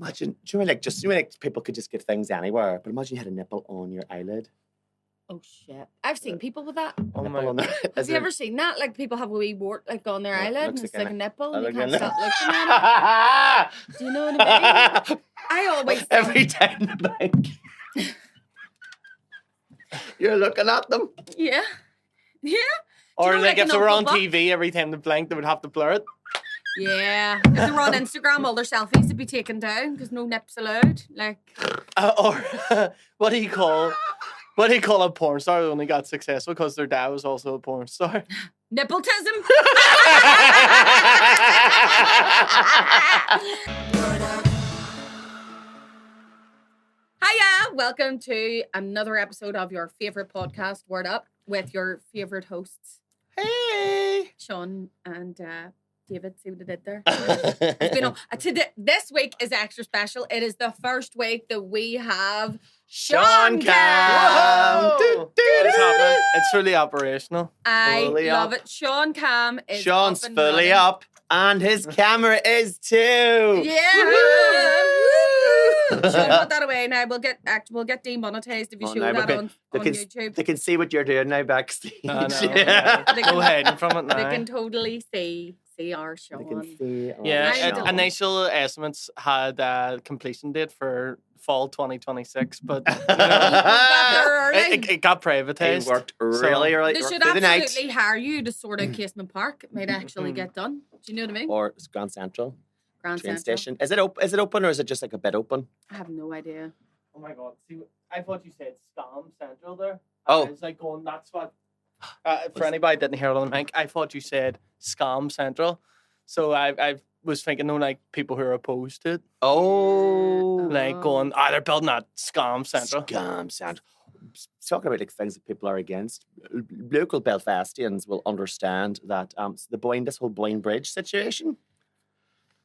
Imagine, do you know, like people could just get things anywhere, but imagine you had a nipple on your eyelid. Oh shit! I've seen people with that. Oh my God. Have you ever seen that? Like people have a wee wart like on their eyelid and it's like a nipple and you can't stop looking at it. Do you know what I mean? I always every day in the bank. You're looking at them. Yeah. Yeah. Or like if they were on TV, every time they blinked, they would have to blur it. Yeah. If they were on Instagram, all their selfies would be taken down because no nips allowed. Like. Or what do you call a porn star who only got successful because their dad was also a porn star? Nippletism. Hiya! Welcome to another episode of your favourite podcast, Word Up, with your favourite hosts. Hey! Sean and David, see what I did there? It's been this week is extra special. It is the first week that we have Sean Cam. What is happening? It's fully operational. I love it. Sean Cam is Sean's up and fully running. up, and his camera is too. Yeah. Sean, put that away now. We'll get demonetized if you show that on YouTube. They can see what you're doing now backstage. I know. Yeah. Go hiding from it now. They can totally see our Sean. They can see. Yeah, initial estimates had a completion date for fall 2026, but it got privatized. It worked really early. They should absolutely hire you to sort out Casement Park. It might actually get done. Do you know what I mean? Or it's Grand Central. Grand train Central. station. Is it open or is it just like a bit open? I have no idea. Oh my God! See, I thought you said Scam Central there. Oh, it's like going. That's what. For anybody that didn't hear it on the mic, I thought you said Scam Central. So I was thinking, like people who are opposed to it. Oh, like going, they're building that Scam Central. Scam Central. Talking about like things that people are against, local Belfastians will understand that this whole Boyne Bridge situation.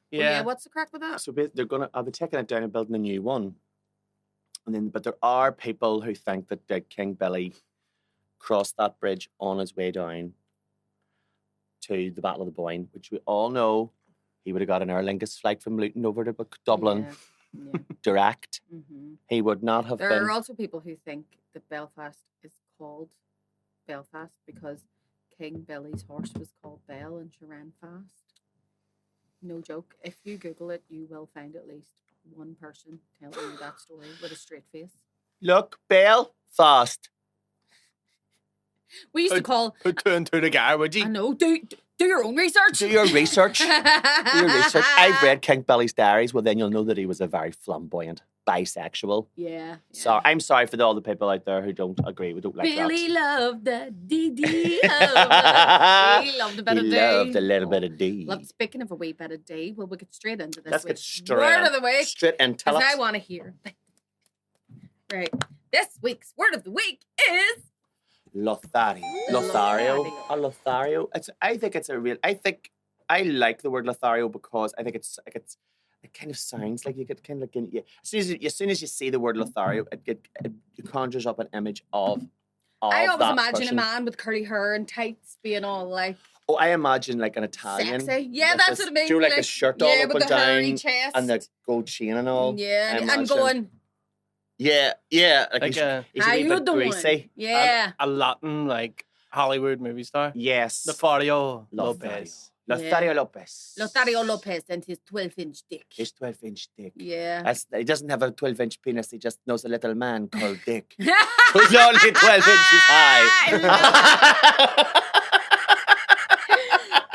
Yeah. What's the crack with that? So they're gonna be taking it down and building a new one, but there are people who think that King Billy crossed that bridge on his way down to the Battle of the Boyne, which we all know he would have got an Aer Lingus flight from Luton over to Dublin direct. Mm-hmm. He would not have. There are also people who think that Belfast is called Belfast because King Billy's horse was called Bell and she ran fast. No joke. If you Google it, you will find at least one person telling you that story with a straight face. Look, Belfast. We used to call... Put two and two together, would you? I know. Do your own research. Do your research. I've read King Billy's diaries. Well, then you'll know that he was a very flamboyant bisexual. Yeah. So I'm sorry for all the people out there who don't agree. We don't like Billy that. loved the D. He loved a bit of D. He loved a little bit of D. Speaking of a wee bit of D, well, we'll get straight into this. Let's get straight Word of the week. Straight into it. Because I want to hear. Right. This week's word of the week is... Lothario. Lothario. I think I like the word Lothario because I think it kind of sounds like you get kind of like as soon as you see the word Lothario, it conjures up an image of I always imagine person. a man with curly hair and tights being all like. Oh, I imagine like an Italian. Sexy. Yeah, that's what I mean. Do like a shirt all up with and the down hairy chest. and the gold chain and all. Yeah, and going. Yeah. Like he's a wee bit greasy. Yeah. A Latin, like, Hollywood movie star. Yes. Lothario Lopez. Lothario Lopez. Lothario Lopez and his 12-inch dick. His 12-inch dick. Yeah. He doesn't have a 12-inch penis. He just knows a little man called Dick. Who's only 12 inches high.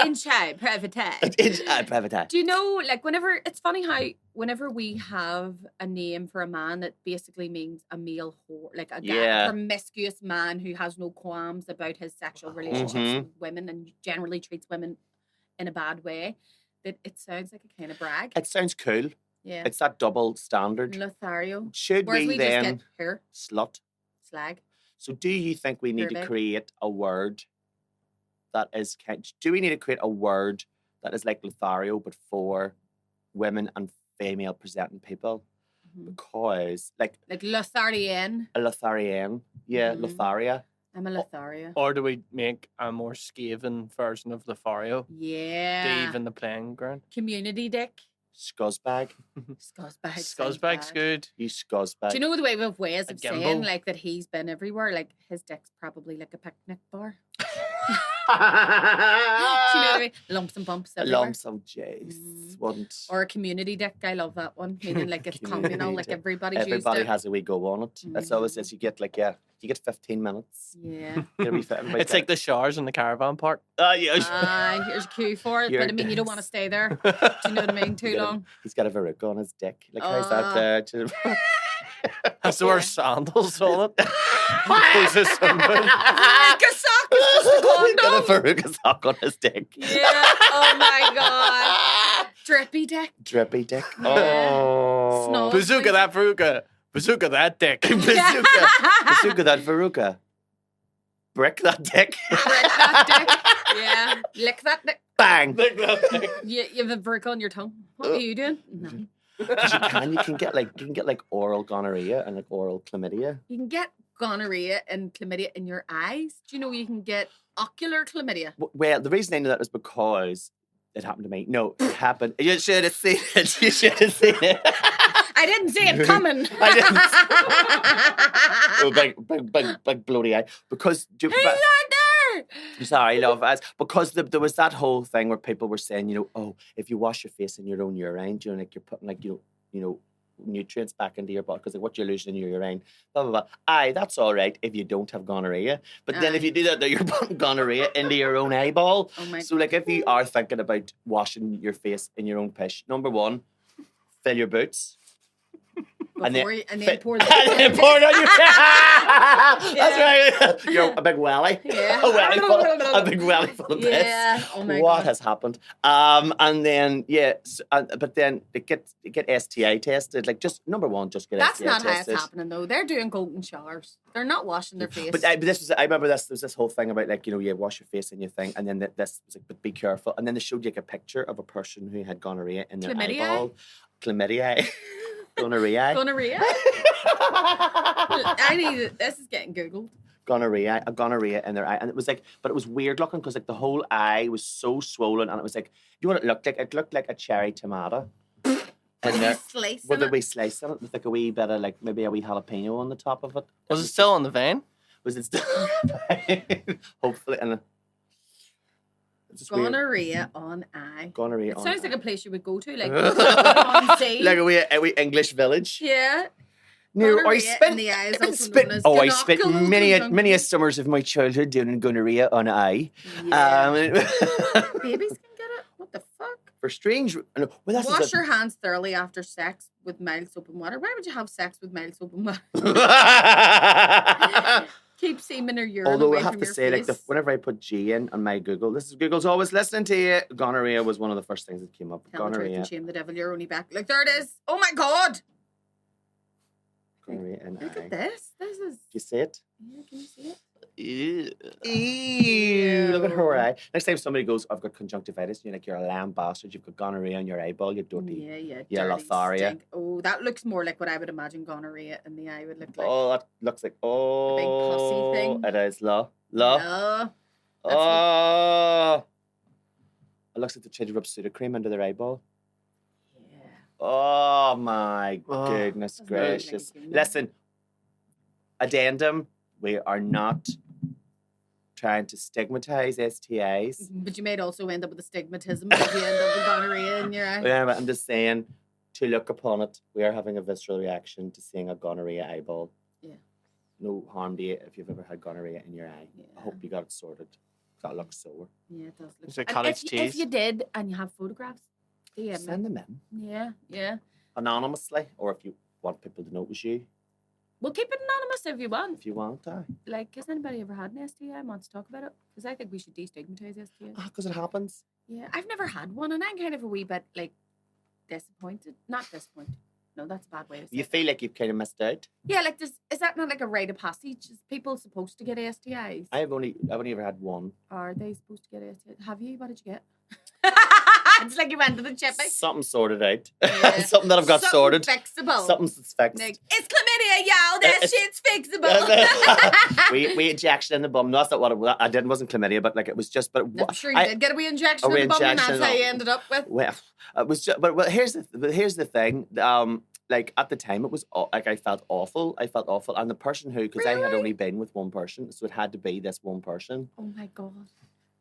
Inch high, private eye. Inch high, private eye. Do you know, like, it's funny how whenever we have a name for a man that basically means a male whore, like a guy, promiscuous man who has no qualms about his sexual relationships with women and generally treats women in a bad way, that it sounds like a kind of brag. It sounds cool. Yeah. It's that double standard. Lothario. Should Whereas we then then just get her slut? Slag. So do you think we need to create a word that is... Do we need to create a word that is like Lothario but for women and female presenting people? Mm-hmm. Because like Lotharian. A Lotharian. Yeah, Lotharia. I'm a Lotharia. Or do we make a more scathing version of Lothario? Yeah. To even the playing ground? Community dick. Scuzzbag. Scuzzbag's good. You scuzzbag. Do you know the way of ways A of gimbal. saying like that he's been everywhere? Like his dick's probably like a picnic bar. Do you know what I mean? Lumps and bumps everywhere. Lumps of Jace. Wouldn't. Or a community dick. I love that one. Meaning like it's Community communal, like dick. everybody Everybody has a wee go on it. That's always it. You get like, you get 15 minutes. Yeah. It's like the showers in the caravan park. Yeah. Here's a queue for it. Your But I mean, you don't want to stay there. Do you know what I mean? Too long. He's got a verruca on his dick. Like, how's that? Has to wear sandals on it. Close his sunburn. Verruca sock is just a He's got a condom. verruca sock on his dick. Yeah. Oh my god. Drippy dick. Drippy dick. Yeah. Oh. Snow. Bazooka that verruca. Bazooka that dick. Bazooka. Bazooka that verruca. Brick that dick. Brick that dick. Yeah. Lick that dick. Bang. Lick that dick. You have a verruca on your tongue. What are you doing? Nothing. 'Cause you can get like oral gonorrhea and like oral chlamydia. You can get gonorrhea and chlamydia in your eyes. Do you know you can get ocular chlamydia? Well, the reason I know that was because it happened to me. No, it happened. You should have seen it. You should have seen it. I didn't see it coming. Big bloody eye. Because He's not there. sorry, love us. Because there was that whole thing where people were saying, oh, if you wash your face in your own urine, like you're putting like nutrients back into your body because like what you're losing in your urine, blah blah blah. Aye, that's all right if you don't have gonorrhea. But then if you do that, then you're putting gonorrhea into your own eyeball. Oh my So like if you are thinking about washing your face in your own piss, number one, fill your boots. And then, pour the and then pour it on your That's right. You're a big welly. Yeah. a big welly full of piss. Yeah. Oh my What god. has happened? And then but then they get STI tested. Like just number one, just get That's STI not how tested. it's happening though. They're doing golden showers. They're not washing their face. But I remember this. There was this whole thing about like you wash your face and your thing, and then this was like, but be careful. And then they showed you like a picture of a person who had gonorrhea in their Chlamydia? eyeball. Chlamydia. Gonorrhea. Gonorrhea? I need it. This is getting Googled. Gonorrhea in their eye, and it was like, but it was weird looking because like the whole eye was so swollen, and it was like, you know what it looked like? It looked like a cherry tomato. And there, Slice with a it. wee slice on it, with like a wee bit of like maybe a wee jalapeno on the top of it. Was it still on the vein? Was it still? Hopefully, and it's just weird. Gonorrhea on eye. Gonorrhea It on sounds eye. like a place you would go to, like on sea. Like a wee English village. Yeah. No, I Gonorrhea spent. in the eye is I also spent known as I spent gonocule many conjunction. a summers of my childhood doing gonorrhea on eye. Yeah. Babies can get it. What the fuck? For strange. Well, that's Wash your hands thoroughly after sex with mild soap and water. Why would you have sex with mild soap and water? Keep semen or urine Although away I have from to your say, face. like whenever I put G in on my Google, Google's always listening to you. Gonorrhea was one of the first things that came up. Tell the truth Gonorrhea. and shame the devil. You're only back. Like there it is. Oh my god! Gonorrhea in Look eye. at this. This is. Do you see it? Yeah, can you see it? Ew. Look at her eye. Next time somebody goes, I've got conjunctivitis, you're like, you're a lamb bastard, you've got gonorrhea in your eyeball, you're dirty. Yeah. Yeah, dirty Lothario. stink. Oh, that looks more like what I would imagine gonorrhea in the eye would look like. Oh, that looks like, pussy thing. It is, No. Oh. It looks like the children rub Sudocreme under their eyeball. Yeah. Oh my Oh, goodness Doesn't gracious. look like you. Listen, addendum, we are not trying to stigmatize STIs. But you might also end up with a stigmatism if you end up with gonorrhea in your eye. Yeah, but I'm just saying, to look upon it, we are having a visceral reaction to seeing a gonorrhea eyeball. Yeah. No harm to you if you've ever had gonorrhea in your eye. Yeah. I hope you got it sorted. That looks sore. Yeah, it does look. It's like And cottage if cheese. you did and you have photographs, yeah, Send them in yeah. anonymously, or if you want people to know it was you, Well, keep it anonymous if you want. if you want. Like, has anybody ever had an STI and wants to talk about it? Because I think we should destigmatize STIs. Because it happens. Yeah, I've never had one, and I'm kind of a wee bit like disappointed. Not disappointed. No, that's a bad way to say You it. feel like you've kind of missed out. Yeah, like is that not like a rite of passage? Is people supposed to get STIs? I've only ever had one. Are they supposed to get STIs? Have you? What did you get? It's like you went to the chippy. Something sorted out. Yeah. Something that I've got sorted. Fixable. Something's fixed. Like, it's chlamydia, y'all. That shit's fixable. we injection in the bum. No, that's not what it was. I didn't. Wasn't chlamydia, but like it was just. But I'm sure you did get a wee injection in the bum, and that's how you ended up with. Well, it was just. But here's the thing. Like at the time, it was like I felt awful. And the person who, because I had only been with one person, so it had to be this one person. Oh my god.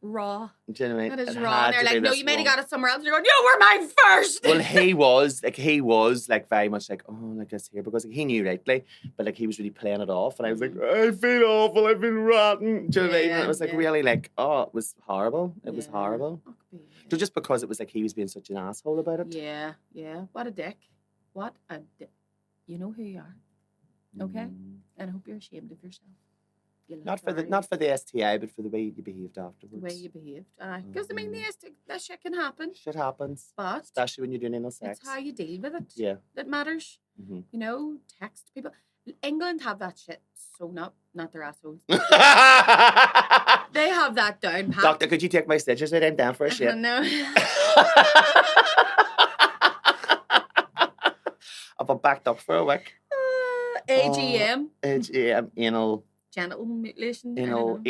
Raw. Do you know what I mean? That is raw. And they're like, no, you might have got it somewhere else. And you're going, you were my first. Well, he was like very much like, oh, like this here, because like, he knew rightly, but like he was really playing it off, and I was like, I feel awful, I feel rotten. Do you know what I mean? And it was like really like, oh, it was horrible. It was horrible. So just because it was like he was being such an asshole about it. Yeah. What a dick. What a dick. You know who you are. Okay? And I hope you're ashamed of yourself. Not for the STI, but for the way you behaved afterwards. The way you behaved. Because, I mean, that shit can happen. Shit happens. But especially when you're doing anal sex. It's how you deal with it. Yeah. That matters. Mm-hmm. You know, text people. England have that shit sewn up. Not their assholes. They have that down pat. Doctor, could you take my stitches out? I'm down for a shit. No. I've been backed up for a week. AGM. AGM, anal. Genital mutilation. Anal.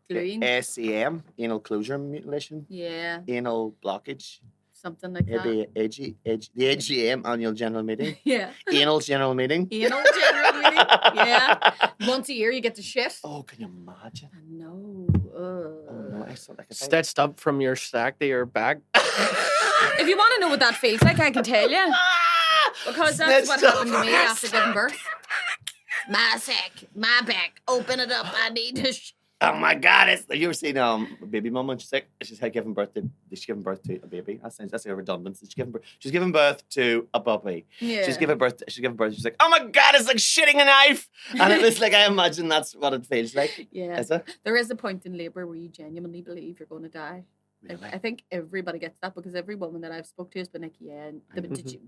Gluing. ACM, anal closure mutilation. Yeah. Anal blockage. Something like that. Maybe the AGM, annual general meeting. Yeah. Anal general meeting. Anal general meeting. Yeah. Once a year you get to shit. Oh, can you imagine? I know. Oh no, I saw like stitched up from your sack to your back. If you want to know what that feels like, I can tell you. Because that's what happened to me after giving birth. My sack, my back, open it up. I need to. Oh my God! Have you ever seen baby mum when she's sick? She's giving birth to a baby. That's a redundant. She's giving birth to a puppy. Yeah. She's giving birth. She's like, oh my God! It's like shitting a knife. And it was like, I imagine that's what it feels like. Yeah. Is it? There is a point in labour where you genuinely believe you're going to die. Really? I think everybody gets that, because every woman that I've spoke to has been like, yeah,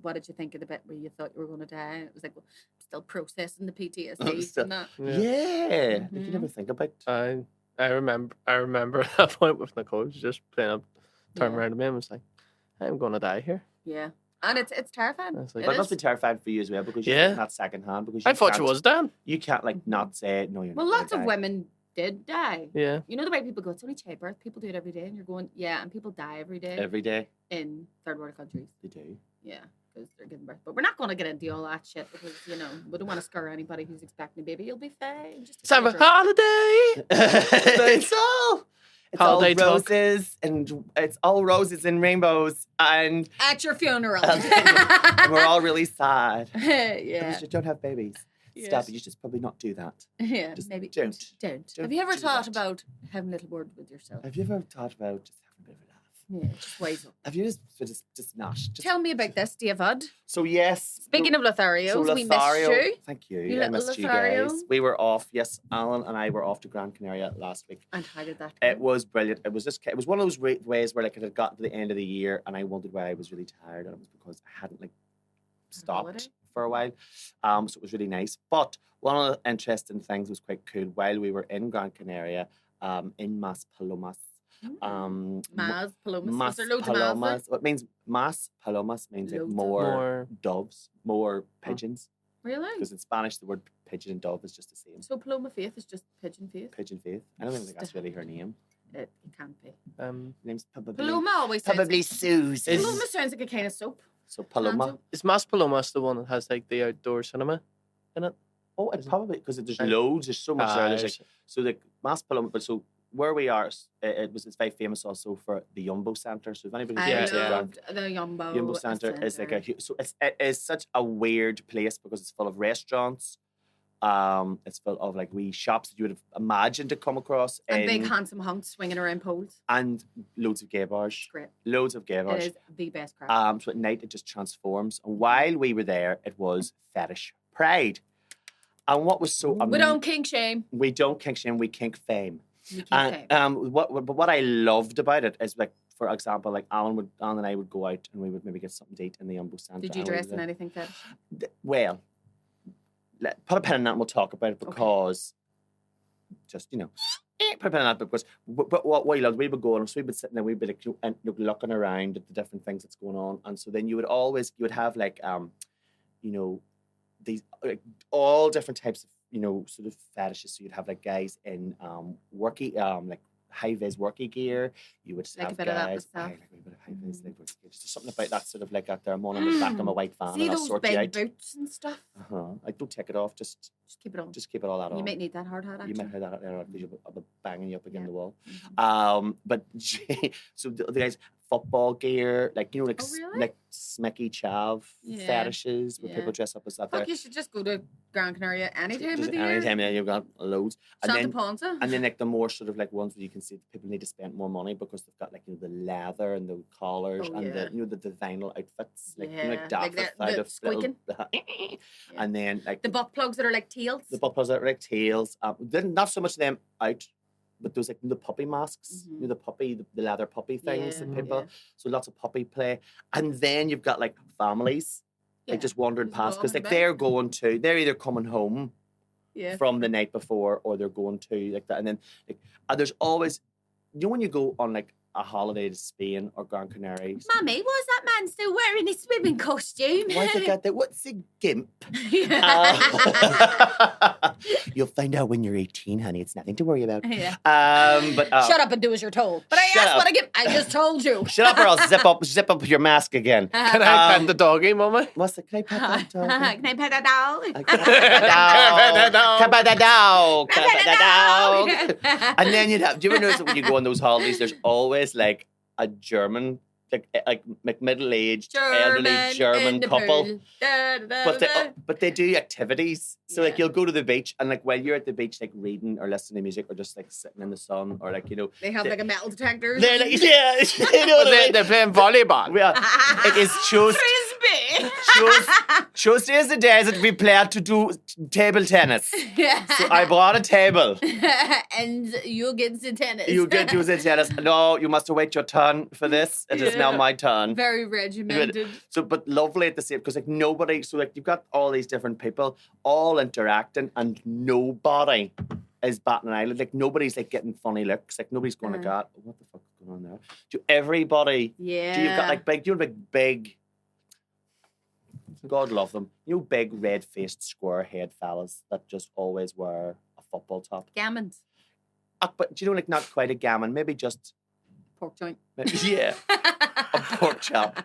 what did you think of the bit where you thought you were going to die? And it was like, well, I'm still processing the PTSD from that. Yeah. Like you never think about. I remember that point with Nicole. She just turned around to me and was like, I'm going to die here. Yeah. And it's terrifying. Like, but it must be terrifying for you as well, because you're not second hand. Because I thought she was done. You can't like not say no. You're well, not lots of women did die. Yeah. You know the way people go, it's only childbirth. People do it every day, and you're going, yeah, and people die every day. Every day. In third world countries. They do. Yeah, because they're giving birth. But we're not going to get into all that shit, because, you know, we don't want to scare anybody who's expecting a baby. You'll be fine. Just have a holiday. It's all roses, and it's all roses and rainbows, and at your funeral. and we're all really sad. Yeah. Because you don't have babies. Stop it. You should probably not do that. Yeah, just maybe don't. Have you ever thought about having a little word with yourself? Have you ever thought about just having a bit of a laugh? Yeah, just wise up. Have you just not? Tell me about this, David. So yes. Speaking of Lotharios, we missed you. Thank you. You I missed Lothario. you guys. We were off. Yes, Alan and I were off to Gran Canaria last week. And how did that go? It was brilliant. It was one of those ways where like it had got to the end of the year and I wondered why I was really tired, and it was because I hadn't like stopped for a while. So it was really nice. But one of the interesting things was quite cool while we were in Gran Canaria, in Mas Palomas. Mas Palomas. Mas Is there loads Palomas. of What means Mas Palomas means like more doves, more pigeons. Really? Because in Spanish the word pigeon and dove is just the same. So Paloma Faith is just Pigeon Faith? Pigeon Faith. I don't even think that's really her name. It can't be. Name's probably Paloma always probably sounds Susan. Paloma sounds like a kind of soap. So Paloma. Is Mas Palomas the one that has like the outdoor cinema in it? Oh, it's probably because there's loads. There's so much there. There's like, so the Mas Paloma. But so where we are, it's very famous also for the Jumbo Center. So if anybody's I loved the Jumbo Center is like a so it is such a weird place because it's full of restaurants. It's full of like wee shops that you would have imagined to come across, and big handsome hunks swinging around poles, and loads of gay bars. Great, loads of gay bars. It is the best crap. So at night it just transforms. And while we were there, it was Fetish Pride. And what was so amazing? We don't kink shame. We don't kink shame. We kink fame. We kink fame. What I loved about it is like, for example, like Alan and I would go out and we would maybe get something to eat in the Jumbo Center. Did you dress in anything fetish? Well, put a pen in that and we'll talk about it because just, you know. put a pin in that because but what you loved, we would go and so we would sit there, we'd be like, and looking around at the different things that's going on, and so then you would have like these like all different types of sort of fetishes. So you'd have like guys in worky like high-vis worky gear. You would like have a bit guys, of that like a bit of high-vis, like worky gear. Just something about that sort of like out there. I'm on the back of my white van See and I'll those sort you big out. boots and stuff? I don't take it off. Just keep it on. Just keep it all that on. You might need that hard hat. You might have that out there because you'll be banging you up against the wall. But so the guys football gear, like like really? like smecky chav fetishes where people dress up as that. Fuck, you should just go to Gran Canaria anytime of the year. Anytime, you've got loads. Santa Ponsa. And then like the more sort of like ones where you can see people need to spend more money because they've got like the leather and the collars and the vinyl outfits, like like Daffodil out of squeaking. And then like the butt plugs that are like tails. The butt plugs that are like tails. Not so much of them out. But those like the puppy masks, the leather puppy things that people. So lots of puppy play, and then you've got like families, like just wandering past because like they're either coming home, from the night before, or they're going to like that, and then like there's always, when you go on like a holiday to Spain or Gran Canaria. Mummy, why's that man still wearing his swimming costume? Why's he got that? What's a gimp? You'll find out when you're 18, honey. It's nothing to worry about. Yeah. But shut up and do as you're told. But I asked what a gimp. I just told you. Shut up or I'll zip up your mask again. Can I pet the doggy, Mummy? What's it? Can I pet the dog? Can I pet a dog? Can I pet the dog? And then you'd have. Do you ever notice that when you go on those holidays, there's always like a German, like middle-aged, elderly German couple. But they do activities. So like you'll go to the beach and like while you're at the beach like reading or listening to music or just like sitting in the sun or like they have like a metal detector. They're like they're playing volleyball. Yeah, it is Tuesday is the day that we play to do table tennis. So I brought a table. And you get the tennis. You get to use the tennis. No, you must await your turn for this. It is now my turn. Very regimented. So, but lovely at the same, because like nobody, so like you've got all these different people all interacting and nobody is batting an eyelid. Like nobody's like getting funny looks. Like nobody's going to go, what the fuck is going on there? Do everybody, do you've got like big, God love them. Big red-faced square head fellas that just always wear a football top. Gammons. But do like not quite a gammon, maybe just pork joint. Yeah. A pork chop.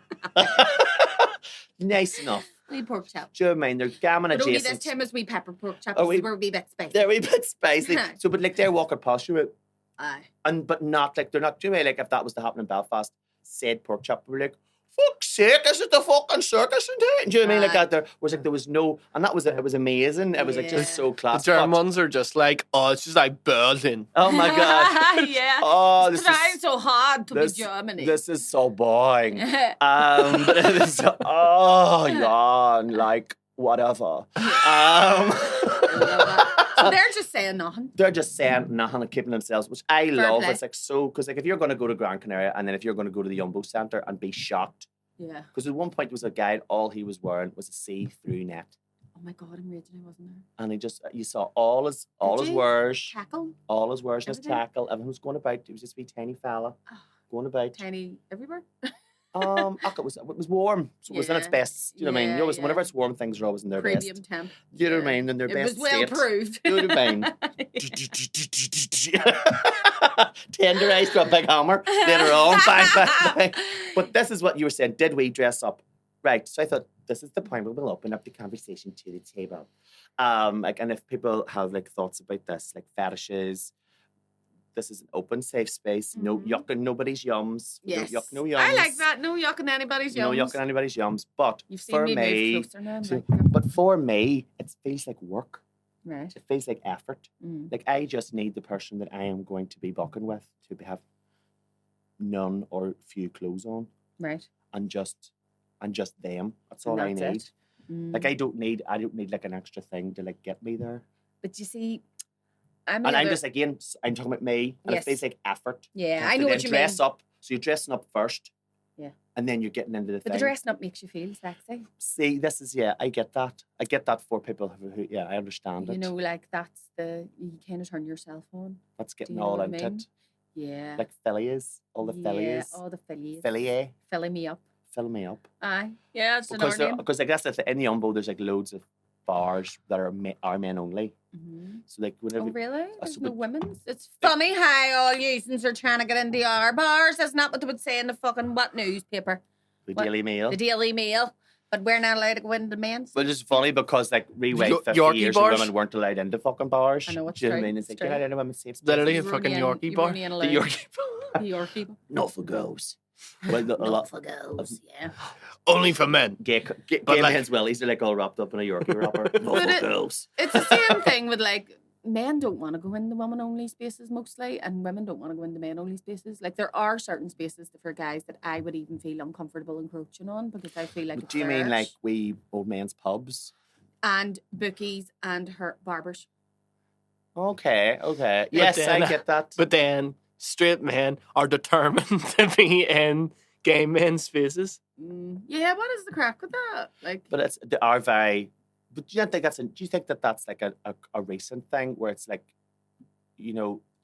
Nice enough. We pork chop. Do you know what I mean? They're gammon adjacent. But only this time as we pepper pork chops. We're a wee bit spicy. They're a wee bit spicy. So, but like they're walking past you. Aye. But not like they're not. Do you know like if that was to happen in Belfast, said pork chop, we're like, fuck's sake, is it the fucking circus in town? Do you know what I mean? Like that there was like there was no, and that was it. It was amazing. It was like just so class. The German ones are just like, it's just like Berlin. Oh my god. Yeah. Oh, this trying so hard to be Germany. This is so boring. But it is like whatever. So they're just saying nothing. They're just saying nothing and keeping themselves, which I love. It's like so, because like if you're going to go to Gran Canaria and then if you're going to go to the Jumbo Centre and be shocked. Yeah. Because at one point there was a guy and all he was wearing was a see-through net. Oh my God, I'm raging I wasn't there. And you saw all his wares. Tackle? All his wares and his tackle. Everyone was going about. It was just a wee tiny fella. Going about. Tiny everywhere? It was warm, so it was in its best. Do you know what I mean? You always, whenever it's warm, things are always in their premium best. Temp. You know what I mean? In their best state. It was well proved. You know what I mean? Tenderized to a big hammer later on. Bang. But this is what you were saying. Did we dress up? Right. So I thought this is the point where we'll open up the conversation to the table. And if people have like thoughts about this, like fetishes. This is an open, safe space. No yucking nobody's yums. Yes. No yuck, no yums. I like that. No yucking anybody's yums. No yucking anybody's yums. But you've seen for me move closer now. But for me, it feels like work. Right. It feels like effort. Like I just need the person that I am going to be bucking with to have none or few clothes on. Right. And just them. That's all I need. Like I don't need like an extra thing to like get me there. But you see, I'm just again, I'm talking about me, and it feels like effort. Yeah, I know what you mean. Dress up, so you're dressing up first. Yeah. And then you're getting into the But thing. the dressing up makes you feel sexy. See, this is, I get that. I get that for people who I understand it. You know, like that's you kind of turn yourself on. That's getting you know all what I into mean? it. Yeah. Like fillies, all the fillies. Yeah, all the fillies. Fillier. Filling me up. Fill me up. Aye. Yeah, it's another name. Because I guess in the Umbo, there's like loads of bars that are men only. Mm-hmm. So like whenever. Oh really? There's no women's. It's Like, funny how all users are trying to get into our bars. That's not what they would say in the fucking what newspaper? Daily Mail. The Daily Mail. But we're not allowed to go into the men's. But it's funny because like re-way 50 Yorkie years bars? women weren't allowed into fucking bars. I know, it's Do you know what I true, mean? it's It's like true. you're not into women's safe spaces. Literally a fucking Yorkie bar. The The Yorkie bar. The Yorkie bar. Not for girls. Well, a Not lot for girls, yeah. Only for men. gay But, like- men's willies are like all wrapped up in a Yorkie wrapper. Not But for girls. It's the same thing with like men don't want to go into women-only spaces mostly, and women don't want to go into men-only spaces. Like there are certain spaces for guys that I would even feel uncomfortable encroaching on because I feel like it's Do you mean theirs. like we old men's pubs? And bookies and her barbers. Okay. Yes, then- I get that. But then straight men are determined to be in gay men's spaces. Yeah, what is the crack with that? Like, But it's the are very. But do you think do you think that's like a recent thing where it's like,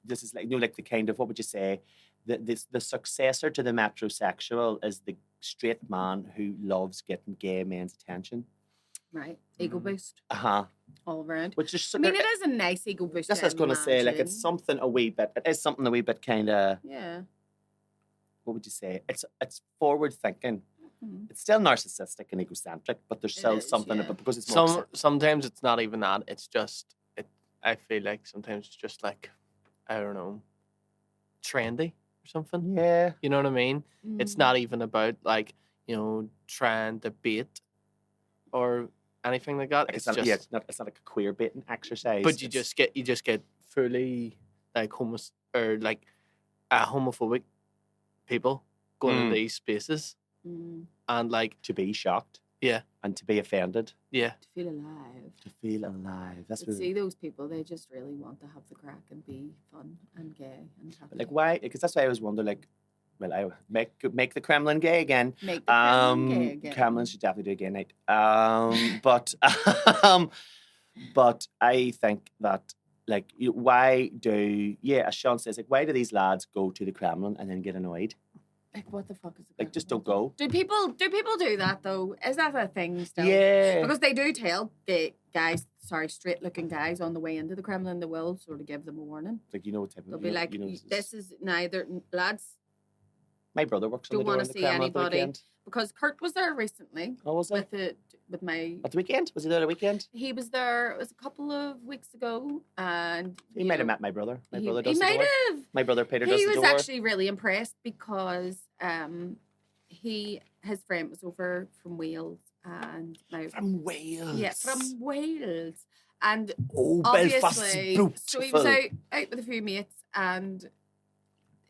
this is like like the kind of, what would you say, the successor to the metrosexual is the straight man who loves getting gay men's attention. right, ego boost all around. Which is I mean, it is a nice ego boost. That's what I was going to say. Like it's something a wee bit. It is something a wee bit kind of. Yeah. What would you say? It's forward thinking. Mhm. It's still narcissistic and egocentric, but there's still is, something yeah. about because it's more. Sometimes it's not even that. It's just I feel like sometimes it's just like, I don't know, trendy or something. Yeah. You know what I mean? Mm. It's not even about like, trying to bait or anything like that. Like It's it's not, just it's not like a queer baiting exercise. but you It's- just get fully like like homophobic people going Mm. into these spaces Mm. and like to be shocked. Yeah. And to be offended. yeah. To feel alive. To feel alive. That's But what. see, those people, they just really want to have the crack and be fun and gay and happy. Like why? Because that's why I always wonder. Like, well, I make the Kremlin gay again. Make the Kremlin gay again. Kremlin should definitely do a gay night. But but I think that like why do as Sean says, like why do these lads go to the Kremlin and then get annoyed? Like, what the fuck is it? Like just don't go. Do people do that though? Is that a thing still? Yeah. Because they do tell the guys, straight looking guys on the way into the Kremlin, they will sort of give them a warning. Like what type of They'll be like, this is neither lads, my brother works on don't the door wanna in the see Kremlin at the anybody. weekend. because Kurt was there recently Oh, was it? with my. At the weekend? Was he there at the weekend? He was there. It was a couple of weeks ago, and He might have met my brother. My brother He does the might door. have. My brother Peter does He the was door. actually really impressed because his friend was over from Wales and my From Wales. yeah from Wales and Oh, Belfast obviously is beautiful. so he was out with a few mates and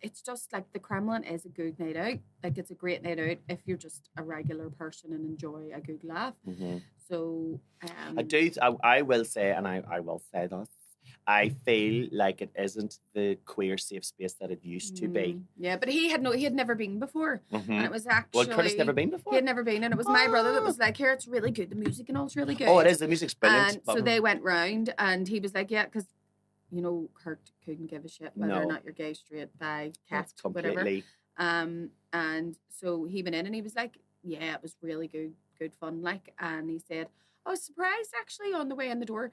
it's just like the Kremlin is a good night out. Like it's a great night out if you're just a regular person and enjoy a good laugh. Mhm. So I will say, and I will say that I feel like it isn't the queer safe space that it used to be. Yeah, but he had never been before. And Mhm. it was actually Well, Curtis never been He before. had never been, and it was my brother that was like, "Here, it's really good. The music and all, it's really good." Oh, it is. The music's brilliant. And so they went round, and he was like, "Yeah," because Kurt couldn't give a shit whether or No. not you're gay, straight, bi, cat, It's whatever. completely. And so he went in, and he was like, "Yeah, it was really good fun." Like, and he said, "I was surprised actually on the way in the door."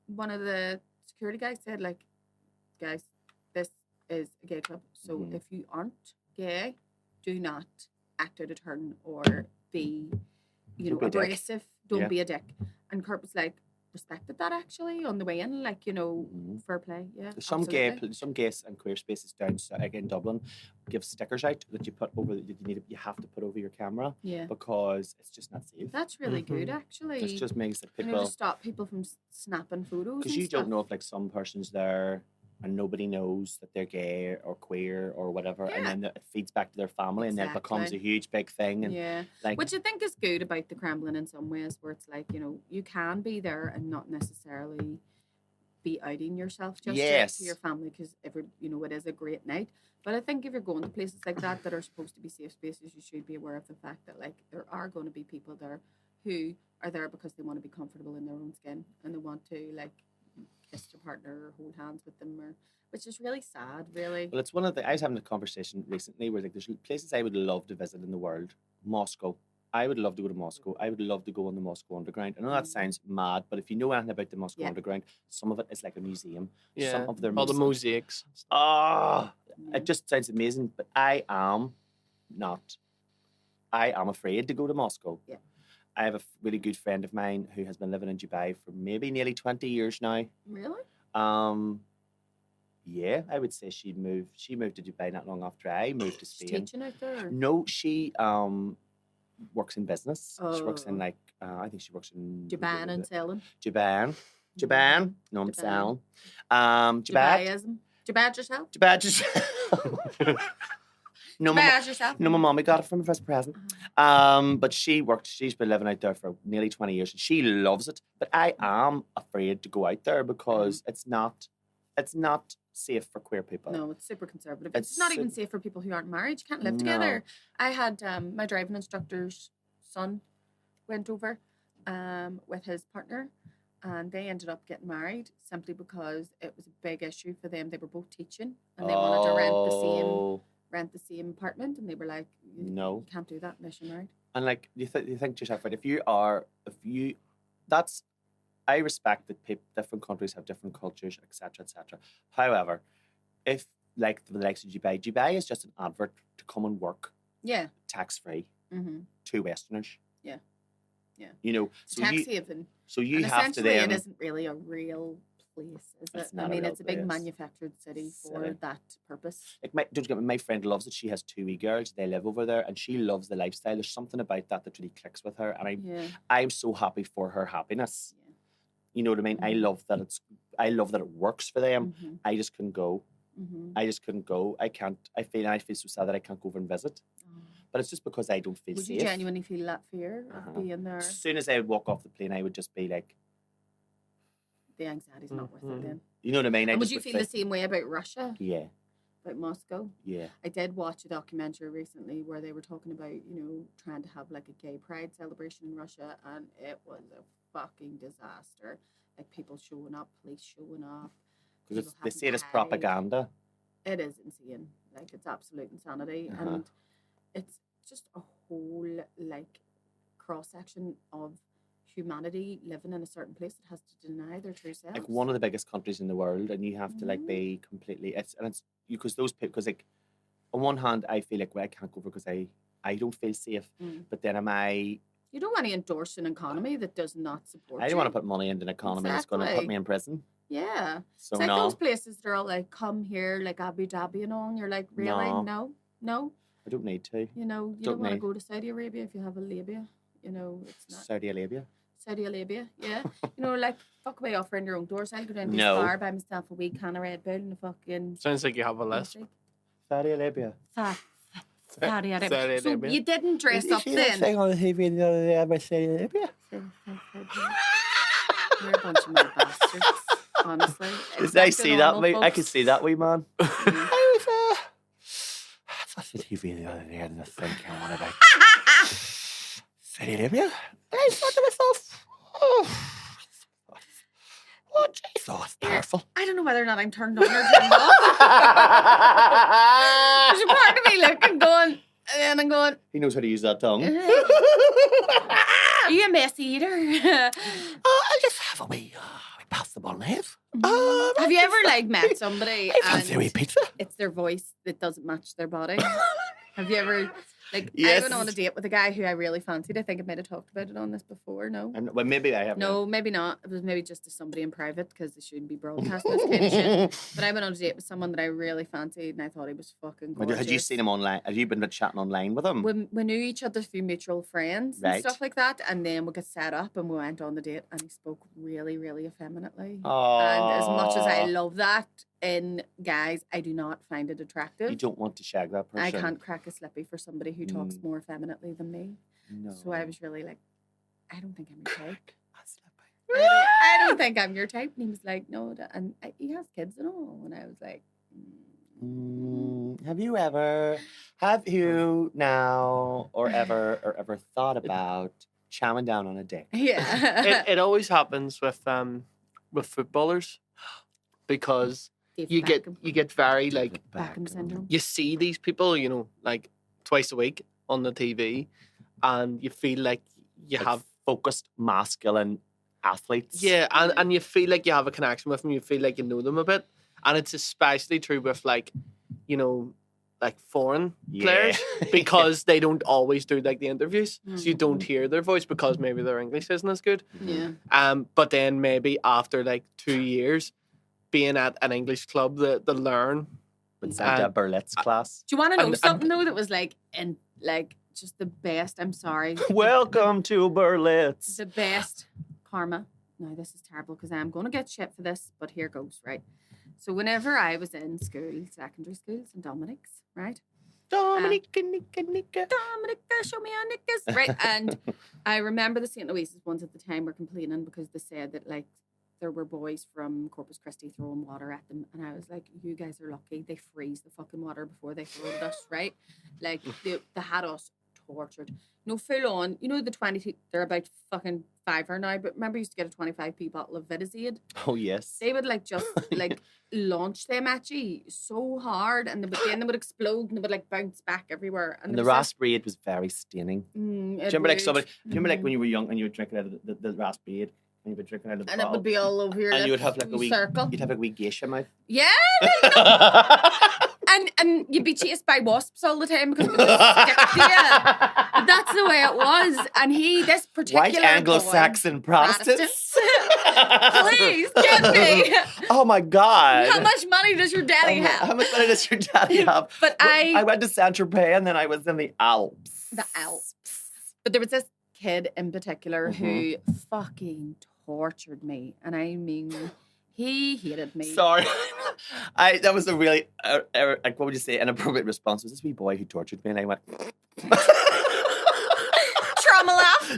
One of the security guys said, "Like, guys, this is a gay club, so Mhm. if you aren't gay, do not act out of turn or be, Don't be a dick. abrasive. Don't Yeah. be a dick." And Kurt was like, respected that actually on the way in, like, Mhm. fair play. Yeah. There's some gay and queer spaces down like in Dublin give stickers out that you put over that you have to put over your camera Yeah. because it's just not safe. That's really good actually. It just makes it to people stop people from snapping photos. because and you don't stuff. know if like some person's there and nobody knows that they're gay or queer or whatever, and Yeah. then it feeds back to their family, and then it becomes a Exactly. huge big thing. And Yeah. like, Which I think is good about the Kremlin in some ways, where it's like, you can be there and not necessarily be outing yourself just Yes. to your family, because it is a great night. But I think if you're going to places like that are supposed to be safe spaces, you should be aware of the fact that like there are going to be people there who are there because they want to be comfortable in their own skin and they want to like kiss their partner or hold hands with them, which is really sad, really. Well, it's one of the. I was having a conversation recently where like there's places I would love to visit in the world. Moscow. I would love to go to Moscow. I would love to go on the Moscow Underground. I know that sounds mad, but if you know anything about the Moscow Underground, some of it is like a museum. Yeah, some of their all the mosaics. It just sounds amazing. But I am afraid to go to Moscow. Yeah. I have a really good friend of mine who has been living in Dubai for maybe nearly 20 years now. Really? Yeah, I would say she moved to Dubai not long after I moved to Spain. She's teaching out there? No, she works in business. She works in Oh. I think she works in Japan and selling. Japan. No, I'm Japan. selling. Japan. Dubaism. Jabad yourself? Japan just. No, Jabad yourself? my mommy got it from her first present. But she's been living out there for nearly 20 years and she loves it. But I am afraid to go out there because it's not safe for queer people. No, it's super conservative. It's It's not even safe for people who aren't married. You can't live together. I had my driving instructor's son went over with his partner and they ended up getting married simply because it was a big issue for them. They were both teaching and they wanted to rent the same apartment, and they were like, No. you can't do that unless you're married. And like you think to yourself, right? I respect that different countries have different cultures, etc., etc. However, if like the likes of Dubai is just an advert to come and work Yeah. tax free Mm-hmm. to Westerners. Yeah. Yeah. You know, It's tax haven. so you And have to essentially then. it isn't really a real place, is It's it? not I a mean, real it's a big place. manufactured city for City. that purpose. Like don't get me, my friend loves it. She has 2 wee girls. They live over there, and she loves the lifestyle. There's something about that really clicks with her, and Yeah. I'm so happy for her happiness. Yeah. You know what I mean? I love that it works for them. Mm-hmm. I just couldn't go. Mm-hmm. I just couldn't go. I can't. I feel so sad that I can't go over and visit. But it's just because I don't feel Would safe. you genuinely feel that fear of being there? As soon as I would walk off the plane, I would just be like, The anxiety's not worth it then. you know what I mean? And would you feel the same way about Russia? Yeah, About Moscow? yeah. I did watch a documentary recently where they were talking about, trying to have like a gay pride celebration in Russia, and it was a fucking disaster. Like people showing up, police showing up. Because people they having say it to as hide. propaganda. It is insane. Like it's absolute insanity. And it's just a whole like cross section of humanity living in a certain place that has to deny their true selves. Like one of the biggest countries in the world, and you have to like be completely. It's because those people. Because like on one hand, I feel like I can't go over because I don't feel safe. But then You don't want to endorse an economy that does not support I don't you. want to put money into an economy that's going to put Exactly. me in prison. Yeah. So It's like no. those places that are all like, come here, like Abu Dhabi and all, and you're like, really? No. I don't need to. You don't want to go to Saudi Arabia if you have a labia. It's not. Saudi Arabia. Saudi Arabia, yeah. Like, fuck away offering your own doors. I'll go down to No. this bar, buy myself a wee can of Red Bull and a fucking... Sounds like you have a list. Saudi Arabia. Saudi Arabia. Saudi So Arabia. you didn't dress up then? on the TV the other day about Saudi Arabia? You're a bunch of mad bastards, honestly. Did I see that, mate? I could see that, wee man. I watched the TV the other day and I was thinking what about Saudi Arabia. And I thought to myself, Jesus, powerful. I don't know whether or not I'm turned on or turned off. There's a part of me looking, going, and I'm going, He knows how to use that tongue. are you a messy eater? I just have a wee pass the bolognese. Have you ever like met somebody I fancy a wee and pizza. it's their voice that doesn't match their body? Have you ever I Yes. went on a date with a guy who I really fancied. I think I might have talked about it on this before. No. Well, maybe I have. No, maybe not. It was maybe just to somebody in private because they shouldn't be broadcasting this kind of shit. But I went on a date with someone that I really fancied and I thought he was fucking gorgeous. Had you seen him online? Have you been chatting online with him? We knew each other through mutual friends and Right. stuff like that. And then we got set up and we went on the date and he spoke really, really effeminately. Oh. And as much as I love that in guys, I do not find it attractive. You don't want to shag that person. I can't crack a slippy for somebody who talks more effeminately than me. No. So I was really like, I don't think I'm your type. I don't think I'm your type. And he was like, no. And he has kids and all. And I was like, have you now or ever thought about chowing down on a dick? Yeah. It always happens with footballers because you get very like Beckham syndrome. You see these people, like twice a week on the TV, and you feel like you have focused masculine athletes. Yeah, and you feel like you have a connection with them. You feel like you know them a bit, and it's especially true with like foreign players because they don't always do like the interviews, so you don't hear their voice because maybe their English isn't as good. Yeah. But then maybe after like 2 years being at an English club, they learn. With Santa Berlitz class. Do you want to know something though that was like just the best? I'm sorry. Welcome to Berlitz. The best karma. No, this is terrible because I'm going to get shit for this, but here goes, right? So whenever I was in school, secondary school, St. Dominic's, right? Dominica, Dominica, show me your knickers, right? And I remember the St. Louise's ones at the time were complaining because they said that like there were boys from Corpus Christi throwing water at them, and I was like, you guys are lucky. They freeze the fucking water before they throw it at us, right? Like they had us tortured. No, full on. You know the 20, they're about fucking $5 now, but remember you used to get a 25p bottle of Vitazid? Oh, yes. They would like just like launch them at you so hard, and then they would explode and they would like bounce back everywhere. And the raspberry was very staining. Do you remember like when you were young and you were drinking out of the raspberry and you were drinking out of the and bottle, it would be all over your and you would have like a wee circle. You'd have a wee geisha mouth. Yeah. And you'd be chased by wasps all the time because it would stick to you. That's the way it was. And this particular white Anglo-Saxon Protestants. Please, get me. Oh my God. How much money does your daddy have? How much money does your daddy have? But I went to Saint-Tropez and then I was in the Alps. The Alps. But there was this kid in particular who fucking tortured me. And I mean, he hated me. Sorry. That was a really, what would you say, inappropriate response. Was this wee boy who tortured me? And I went...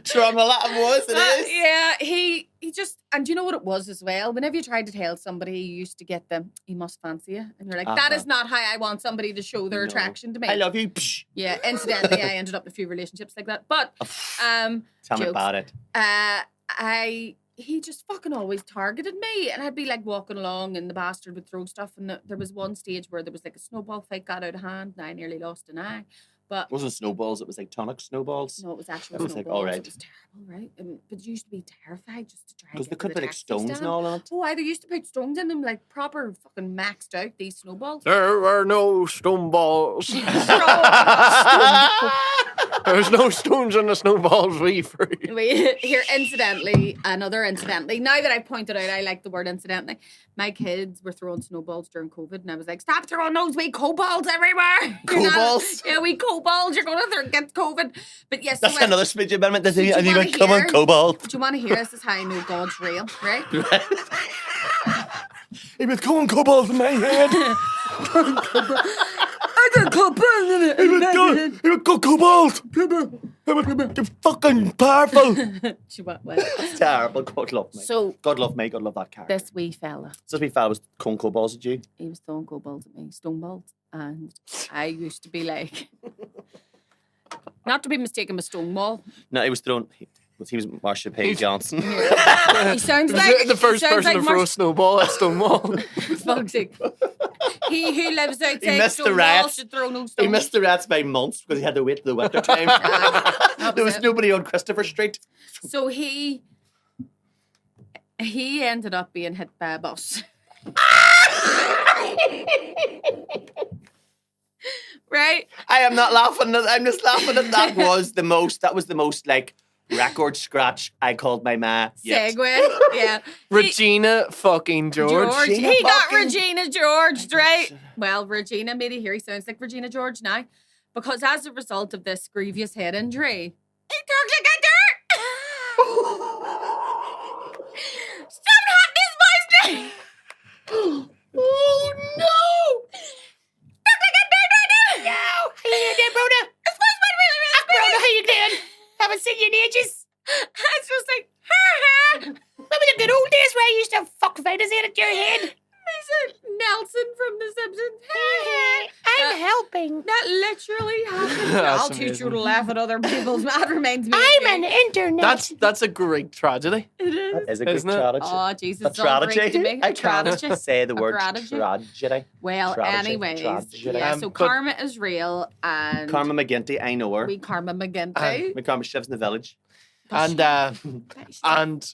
Trauma laugh was, it is. Yeah, he just, and do you know what it was as well? Whenever you tried to tell somebody, you used to get them, he must fancy you. And you're like, that is not how I want somebody to show their attraction to me. I love you. Yeah, incidentally, I ended up in a few relationships like that. But, tell me about it. He just fucking always targeted me, and I'd be like walking along and the bastard would throw stuff, and there was one stage where there was like a snowball fight got out of hand and I nearly lost an eye. But it wasn't snowballs, it was like tonic snowballs. No, it was actual snowballs. Like, all right. It was terrible, right? But you used to be terrified just to try and because they could put like stones stand. And all on it. Oh, they used to put stones in them, like proper fucking maxed out, these snowballs. There were no stone balls. There's no stones in the snowballs, Here, another incidentally. Now that I pointed out, I like the word incidentally. My kids were throwing snowballs during COVID, and I was like, stop throwing those wee kobolds everywhere. Kobolds? Yeah, wee kobolds. You're going to get COVID. But yes. That's another speech amendment. And you went, come on, kobold. Do you want to hear this? This is how I know God's real, right? He was going kobold in my head. I got kobold. He would go kobold. You're fucking powerful. That's terrible. God love me. So, God love me. God love that character. This wee fella. So this wee fella was throwing kobolds at you? He was throwing kobolds at me, stoneballs. And I used to be like, not to be mistaken with Stonewall. No, he was throwing... He was Marsha P. Johnson. He sounds like the first person to throw a snowball at Stonewall. Fuck's sake. He who lives outside he missed Stonewall the rats. should throw no stones. He missed the rats by months because he had to wait till the winter time. There was nobody on Christopher Street. So he ended up being hit by a bus. Right? I am not laughing. I'm just laughing at that. That was the most like record scratch I called my ma. Segue. Yeah. Regina fucking George. He got Regina George, right? Well, Regina made it here. He sounds like Regina George now. Because as a result of this grievous head injury, he talks like a dirt. Stop hurting his voice. Oh no! Talk like a dirt right now. No. How you doing, Brona? His voice went really Brona, how you doing? Haven't seen you in ages. It's just like, ha ha. the good old days where I used to fuck fighters in at your head. Nelson from The Simpsons. I'm helping. That literally happened. That's I'll teach you amazing. to laugh at other people's mad reminds me. I'm an internet. That's a great tragedy. It is. That is a good Isn't it? tragedy. Oh, Jesus. A It's all Greek to tragedy? me. I A tragedy. can't say the word tragedy. tragedy. Well, Tragedy. anyways. Tragedy. Yeah, so But- karma is real and Karma McGinty, I know her. we karma McGinty. My karma lives in the village. And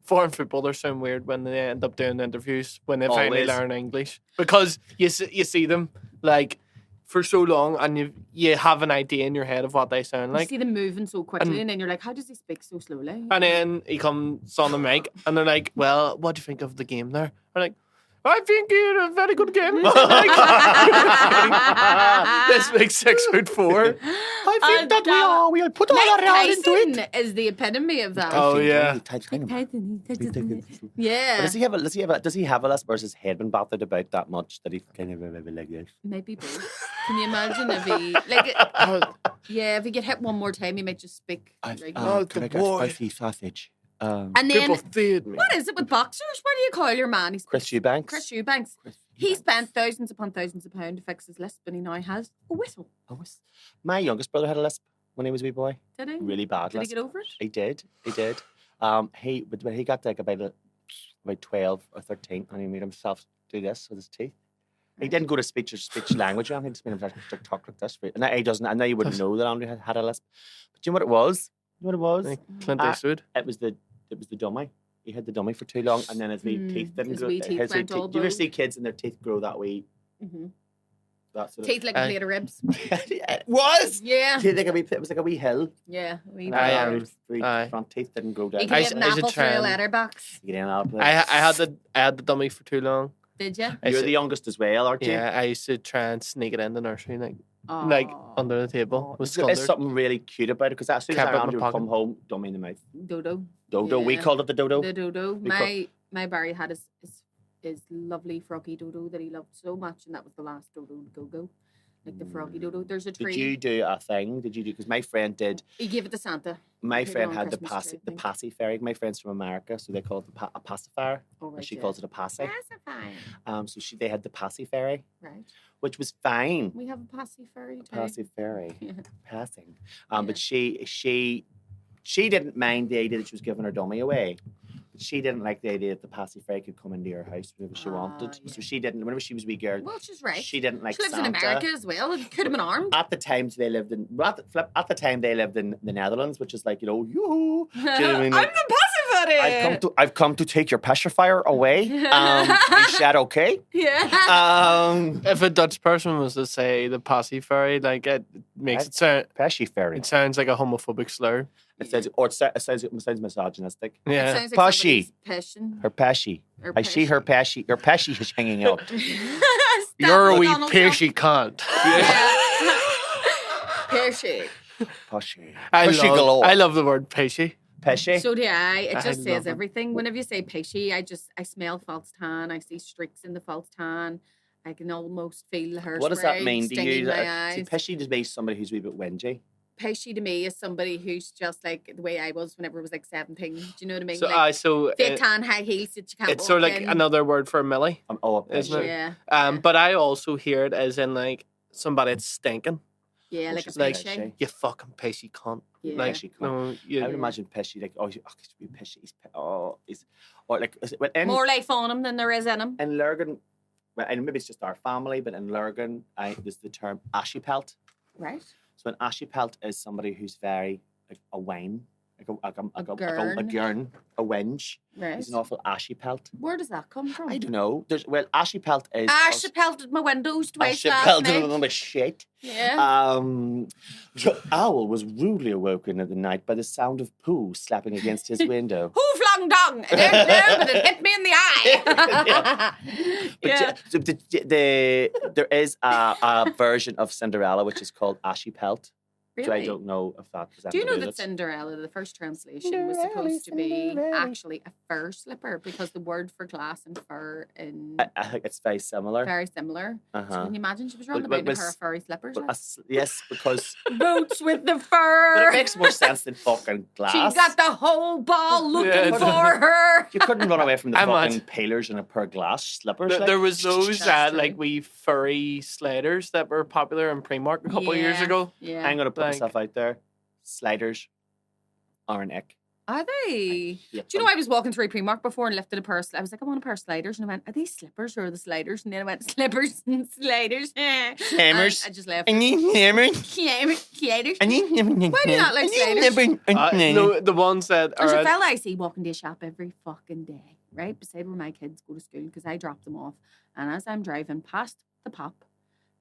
foreign footballers sound weird when they end up doing interviews when they finally Always. learn English, because you see them like for so long and you have an idea in your head of what they sound You like, see them moving so quickly And- and then you're like, how does he speak so slowly? and then he comes on the mic and they're like, "Well, what do you think of the game there?" I'm like, "I think you had a very good game." This makes 6'4". I think that we put all Mike our heart into it. Tyson is the epitome of that. Oh, yeah. Yeah. Does he have a lisp, or has his head been battered about that much that he kind of like this? Maybe both. Can you imagine if he like? If he get hit one more time, he might just speak. regular. Can I the get boy. spicy sausage? and then People feared me. what is it with boxers? What do you call your man? He's Chris Eubanks. Chris Eubanks. He spent thousands upon thousands of pounds to fix his lisp, and he now has a whistle. My youngest brother had a lisp when he was a wee boy. Did he? Really bad Did he lisp. get over it? He did. But when he got like about 12 or 13, and he made himself do this with his teeth. He didn't go to speech language, and he just made himself talk like this. And he doesn't. I know you wouldn't know that Andrew had a lisp, but you know what it was? Like Clint Eastwood. It was the dummy. He had the dummy for too long, and then his wee teeth didn't his grow. wee teeth went all Do you ever blue. see kids and their teeth grow that way? Mm-hmm. That sort of Teeth like a plate of ribs. it was. Yeah. Teeth like a wee, it was like a wee hill. Yeah. We I am. ribs. Front teeth didn't grow down. You I could get an used to apple through a try and- letterbox. You get an apple. I had the dummy for too long. Did you? I You're used the youngest as well, aren't to- you? Yeah, I used to try and sneak it in the nursery, like Oh. under the table with There's scundered. something really cute about it, because as soon as Kept it in Andrew my would come pocket. home, dummy in the mouth. Dodo. Dodo. We Yeah. called it the dodo. The dodo. We My Barry had his lovely froggy dodo that he loved so much, and that was the last dodo to go. Like the froggy dodo. There's a tree. Did you do a thing? Because my friend did. He gave it to Santa. My Put it friend on had the Christmas tree, I think. passy fairy. My friend's from America, so they call it a pacifier. Oh, And right, she yeah. calls it a passy. Pacifying. So they had the passy fairy, Right. which was fine. We have a passy fairy too. Passy fairy, Yeah. passing. But she didn't mind the idea that she was giving her dummy away. But she didn't like the idea that the passy fairy could come into her house whenever she wanted. yeah. So she didn't. Whenever she was a wee girl, Well, she's right. she didn't like She lives Santa. in America as well. It could have been armed. At the times they lived in at the time they lived in the Netherlands, which is like, yoo-hoo. Do you know what I mean? I'm Like, the pacifier. I've come to take your pacifier away. Is that okay? Yeah. If a Dutch person was to say the passy fairy, like it makes it sound. Passy fairy. It sounds like a homophobic slur. It sounds misogynistic. Yeah. It sounds like Pashy. somebody's passion. Her passy. Or I see her passy. Your passy is hanging out. You're a wee Donald pearshy cunt. Pearshy. Passy. I Pushy love, galore. I love the word peashy. Passy. So do I. It I just love says it. everything. Whenever you say peachy, I smell false tan. I see streaks in the false tan. I can almost feel the hairspray What does that mean to stinging you? my See, eyes. Pesci just means somebody who's a wee bit whingy. Peachy to me is somebody who's just like the way I was whenever I was like 17. Do you know what I mean? So, like so fake tan high heels that you can't it's sort of walk like in. another word for Millie. Isn't it? Yeah. But I also hear it as in like somebody that's stinking. Yeah, Oh, like a she's like- peachy. You fucking peshy cunt. Yeah. Like, Peshy cunt. no, you, I would imagine Pesci like, oh, he's be Pesci. He's or like, is it, well, More life on him than there is in him. in Lurgan, well, and maybe it's just our family, but in Lurgan, there's the term ashy pelt. Right. So an ashy pelt is somebody who's very like a wine, like a gurn. gurn, a wench. Right. He's an awful ashy pelt. Where does that come from? I don't know. Ashy pelt is Ash pelted my windows twice ashy last pelt night. with shit. Yeah. The owl was rudely awoken in the night by the sound of poo slapping against his window. Who flung dung? I don't know, but it hit me in the eye. But Yeah. there is a version of Cinderella which is called Ashy Pelt. Really? So I don't know if that was Do you know anything that to do with it. Cinderella, the first translation, was supposed to be actually a fur slipper because the word for glass and fur in I think it's very similar. very similar. So Uh-huh. can you imagine she was running But about in was- her furry slippers? But Like? yes, because Boots with the but fur. it makes more sense than fucking glass. She got the whole ball looking Yeah. for her. You couldn't run away from the I'm fucking not- peelers in a pair of glass slippers. like. There was those That's true. like wee furry sliders that were popular in Primark a couple of years ago. Yeah. I'm gonna put like- myself out there. Sliders are an ick. Are they? Hate Do you them. know I was walking through Primark before and lifted a pair of I was like, I want a pair of sliders. And I went, are these slippers or are the sliders? And then I went, slippers and sliders. Hammers. I just left. I need hammers. Sliders. I need Why do you not like sliders? No, the ones that There's are a fella I see walking to a shop every fucking day, right? Beside where my kids go to school because I drop them off. And as I'm driving past the pop,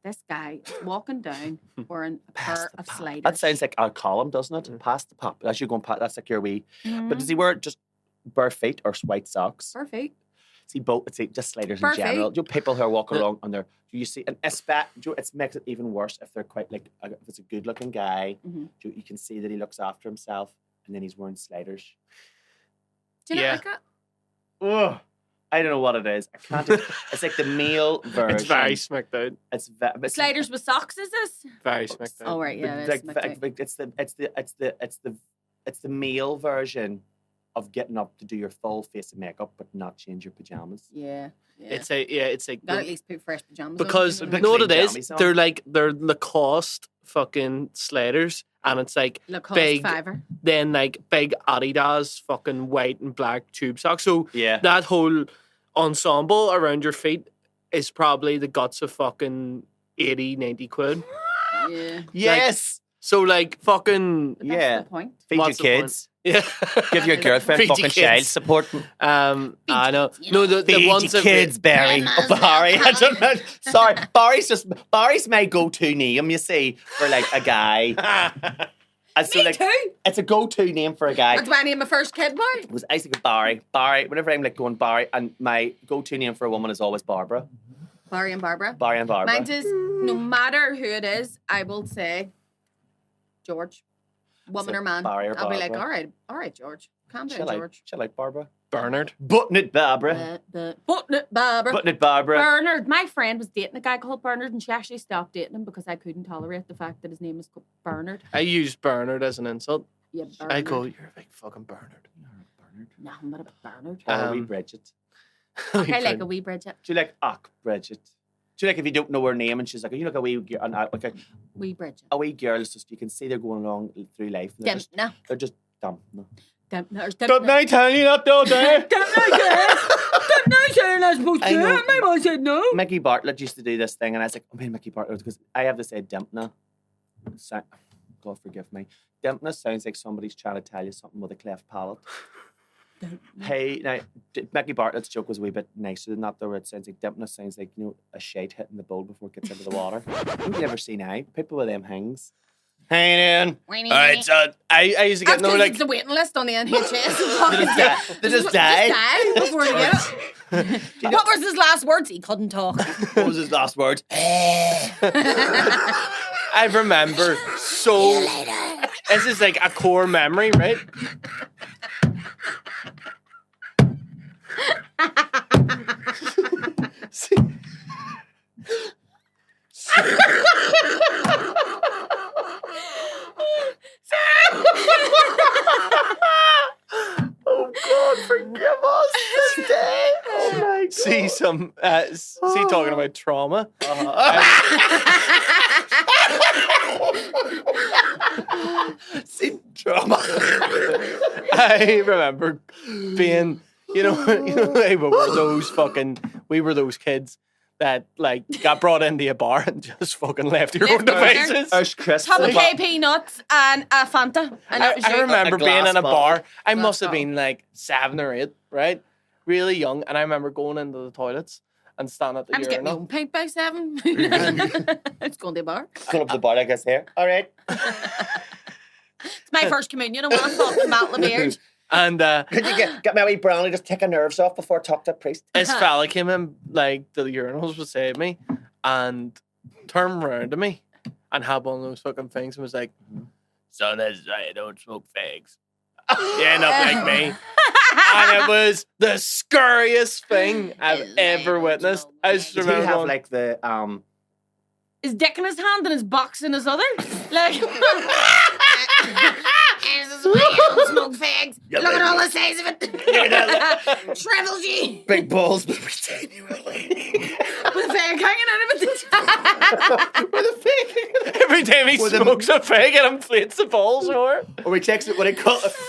this guy is walking down wearing a pair of sliders. That sounds like our column, doesn't it? Past the pop. As you're going past, that's like your wee. Mhm. But does he wear just bare feet or white socks? Perfect. See both. It's just sliders Bare in general. feet. You know, people who are walking Yeah. along on their. Do you see? And it makes it even worse if they're quite like if it's a good-looking guy. Mhm. You can see that he looks after himself, and then he's wearing sliders. Do you Yeah. not like that? Ugh. I don't know what it is. I can't. It's like the male version. it's very smacked out. It's Sliders with socks, is this? Very smacked out. Oh, right, yeah. Like, That's it's the male version of getting up to do your full face of makeup but not change your pajamas. yeah. It's like Got to at least put fresh pajamas because on. Big you know what it clean is? jammies on. They're Lacoste fucking sliders, and it's like Lacoste big- fiver. then like big Adidas fucking white and black tube socks. So Yeah. that whole ensemble around your feet is probably the guts of fucking 80, 90 quid. Yeah. Yes. So like fucking But that's Yeah. the point. Feed What's your the kids. yeah. Give your girlfriend Feed your fucking child kids. support. I know. kids, you No, know. the ones that Barry. Grandma's Oh, Barry. I not don't know. Sorry, Barry's my go-to name. You see, for like a guy. And so, Me like, too. it's a go-to name for a guy. That's why I named my first kid boy. It was I used to go Barry. Whenever I'm like going Barry, and my go-to name for a woman is always Barbara. Barry and Barbara. Barry and Barbara. Mine is, no matter who it is, I will say George. Woman So or man. Barry or I'll be like, Barbara. all right, George. Calm down, She like, George. she like Barbara. Bernard. Button it, Barbara. Barbara. Button it, Barbara. Bernard. My friend was dating a guy called Bernard, and she actually stopped dating him because I couldn't tolerate the fact that his name was Bernard. I used Bernard as an insult. Yeah, I Bernard. go, you're a big fucking Bernard. No, I'm not a Bernard. Or a wee Um, Bridget. I like a wee Bridget. Do you like Bridget? Do you like if you don't know her name and she's like, you look a wee girl, and like Wee Bridget. a wee girl is just you can see they're going along through life. And Dem- they're just dumb. No. Don't I tell you that though, there? I know. My mom said no. Mickey Bartlett used to do this thing, and I was like, Mickey Bartlett, because I have to say Dempna. God forgive me. Dempna sounds like somebody's trying to tell you something with a cleft palate. Hey, now, Mickey Bartlett's joke was a wee bit nicer than that, though, where it sounds like Dempna sounds like, a shite hitting the bowl before it gets into the water. You've never seen now. People with them hangs. Hey, man. All Alright, so I used to That's get no because like it's the waiting list on the NHS. They just died. before they get it. What was his last words? He couldn't talk. What was his last word? I remember so this is like a core memory, right? Oh, God, forgive us this day. Oh, my God. See talking about trauma. See, drama. I remember being, we were those kids that like got brought into a bar and just fucking left your own Left them there. devices. There's Chris. Top the of KP nuts and a Fanta. And that was I you. remember A being glass in a bottle. bar. I Glass must have bottle. been like 7 or 8, right? Really young. And I remember going into the toilets and standing at the I was getting my urinal. own pint by 7. It's going to a bar. Come up to the bar, I guess, here. All right. It's my first communion. I want to talk to Matt LeBeard. And Could you get my wee brownie, just take her nerves off before I talk to the priest? this fella came in, like, the urinals beside me and turned around to me and had one of those fucking things and was like, "Son, this is why I don't smoke fags." You end up like me. And it was the scariest thing I've ever witnessed. I just Did he remember have going, like the his dick in his hand and his box in his other. Like, this is why I don't smoke fags. Look at all the size of it. Shrivels ye. big balls but we tiny lady? With a fag hanging out of it. With a fake. every time he smokes a fag, it inflates the balls more. Or he takes it, or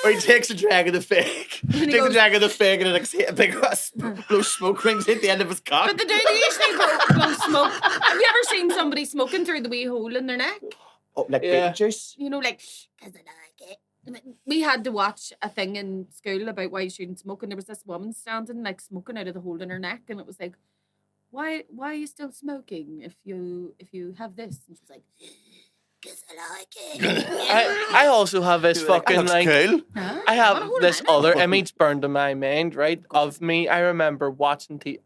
he takes a drag of the fake. Takes a drag of the fake and it a big blow smoke rings at the end of his cock. But they do usually blow smoke. Have you ever seen somebody smoking through the wee hole in their neck? Oh, like bacon juice? You know, like, because I like it. We had to watch a thing in school about why you shouldn't smoke, and there was this woman standing, like, smoking out of the hole in her neck, and it was like, why are you still smoking if you have this? And she was like, because I like it. I also have this fucking like cool. Huh? I What a have hole this in my neck. other image burned in my mind, right? Of me. I remember watching TV.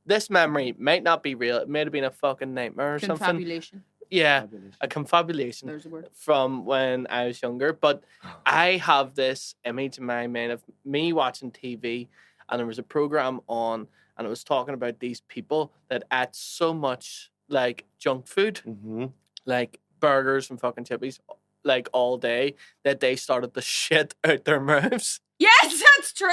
This memory might not be real. It might have been a fucking nightmare or something. Confabulation. Yeah, a confabulation There's a word. from when I was younger. But I have this image in my mind of me watching TV, and there was a program on, and it was talking about these people that ate so much like junk food, like burgers and fucking chippies, like all day, that they started to shit out their mouths. Yes, that's true.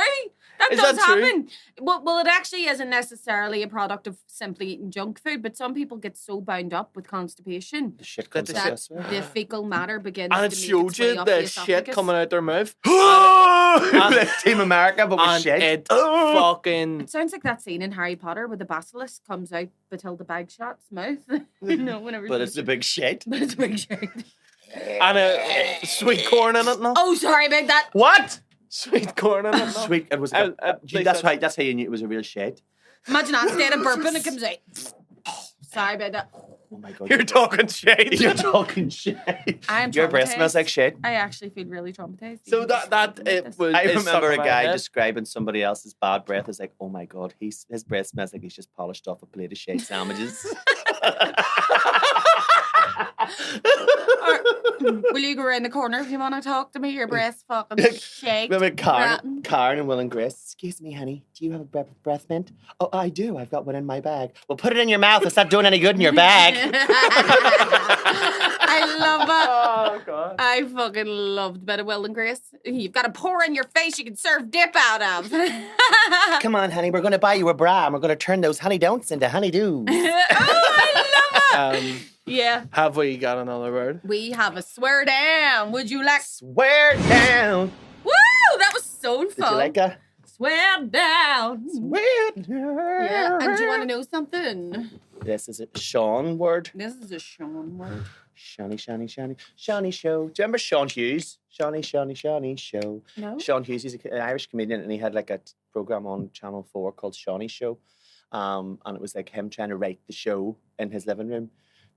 That Is does that true? happen. Well, it actually isn't necessarily a product of simply eating junk food, but some people get so bound up with constipation The shit That comes the out that this way. the fecal matter begins And it to make showed its way you up the esophagus. shit coming out their mouth. Like Team America, but with And shit. it fucking... It sounds like that scene in Harry Potter where the basilisk comes out Bathilda Bagshot's mouth. You know, whenever But it's a big shit. But it's a big shit. And a sweet corn in it now. Oh, sorry about that. What? Sweet corn in it now. Sweet. It was. They That's said- right. That's how you knew it was a real shit. Imagine that instead of burping, it comes out. Sorry about that. Oh my god. You're talking shit. You're talking shit. I am Your breath traumatized. smells like shit. I actually feel really traumatized. So even just that thinking about it this. was. I it stuck remember in a my guy head. describing somebody else's bad breath as like, oh my god, his breath smells like he's just polished off a plate of shit sandwiches. Will you go around the corner if you want to talk to me? Your breath's fucking shake. Remember rotten. Karen and Will and Grace? Excuse me, honey, do you have a breath mint? Oh, I do. I've got one in my bag. Well, put it in your mouth. It's not doing any good in your bag. I love it. Oh god. I fucking loved Bit of Will and Grace. You've got a pour in your face you can serve dip out of. Come on, honey, we're going to buy you a bra and we're going to turn those honey don'ts into honey doos. Oh, I love it. Yeah. Have we got another word? We have a swear down. Would you like? Swear down. Woo! That was so fun. Did you like a Swear down. swear down? Yeah. And do you want to know something? This is a Sean word. This is a Sean word. Shawnee show. Do you remember Sean Hughes? Shawnee show. No. Sean Hughes, he's an Irish comedian, and he had like a program on Channel 4 called Shawnee Show. And it was like him trying to write the show in his living room.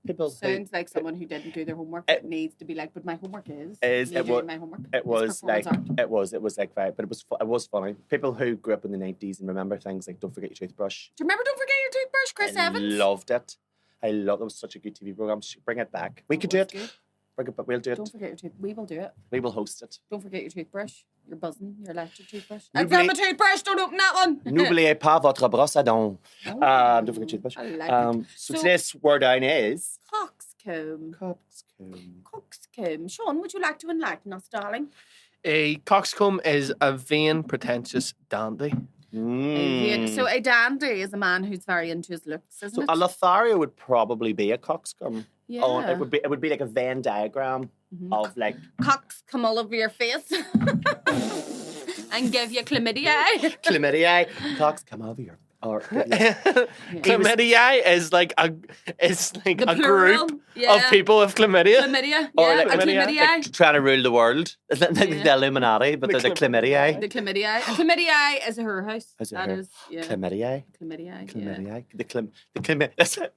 People Sounds like someone who didn't do their homework but needs to be like, but my homework is. Is- me it doing wa- my homework. It It's was like performance art. it was like right, but it was funny. People who grew up in the 90s and remember things like Don't Forget Your Toothbrush. Do you remember Don't Forget Your Toothbrush, Chris I Evans? loved it. It was such a good TV program. Bring it back. We could do it. Good. Bring it, but we'll do it. Don't forget your tooth. We will do it. We will host it. Don't forget your toothbrush. Your buzzing. Your electric toothbrush. N'oubliez- I've got my toothbrush. Don't open that one. N'oubliez pas votre brosse à dents. Don't forget your toothbrush. I like it. So So- today's word down is Coxcomb. coxcomb. Coxcomb. Sean, would you like to enlighten us, darling? A coxcomb is a vain, pretentious dandy. So a dandy is a man who's very into his looks, isn't So it? a Lothario would probably be a coxcomb. Yeah. Oh, it would be like a Venn diagram Mhm. of like Cocks come all over your face and give you chlamydia. chlamydia. Cox come over your or Chlamydia is like a The a plural. group Yeah. of people with chlamydia. Chlamydia. Or Yeah, like a chlamydia. chlamydia. like trying to rule the world. It's like Yeah. the Illuminati, but The they're the chlamydia. chlamydia. The chlamydia. A chlamydia is her house. Is it That her? is, yeah. Chlamydia. Chlamydia. Yeah. Chlamydia. The chlamydia. That's it.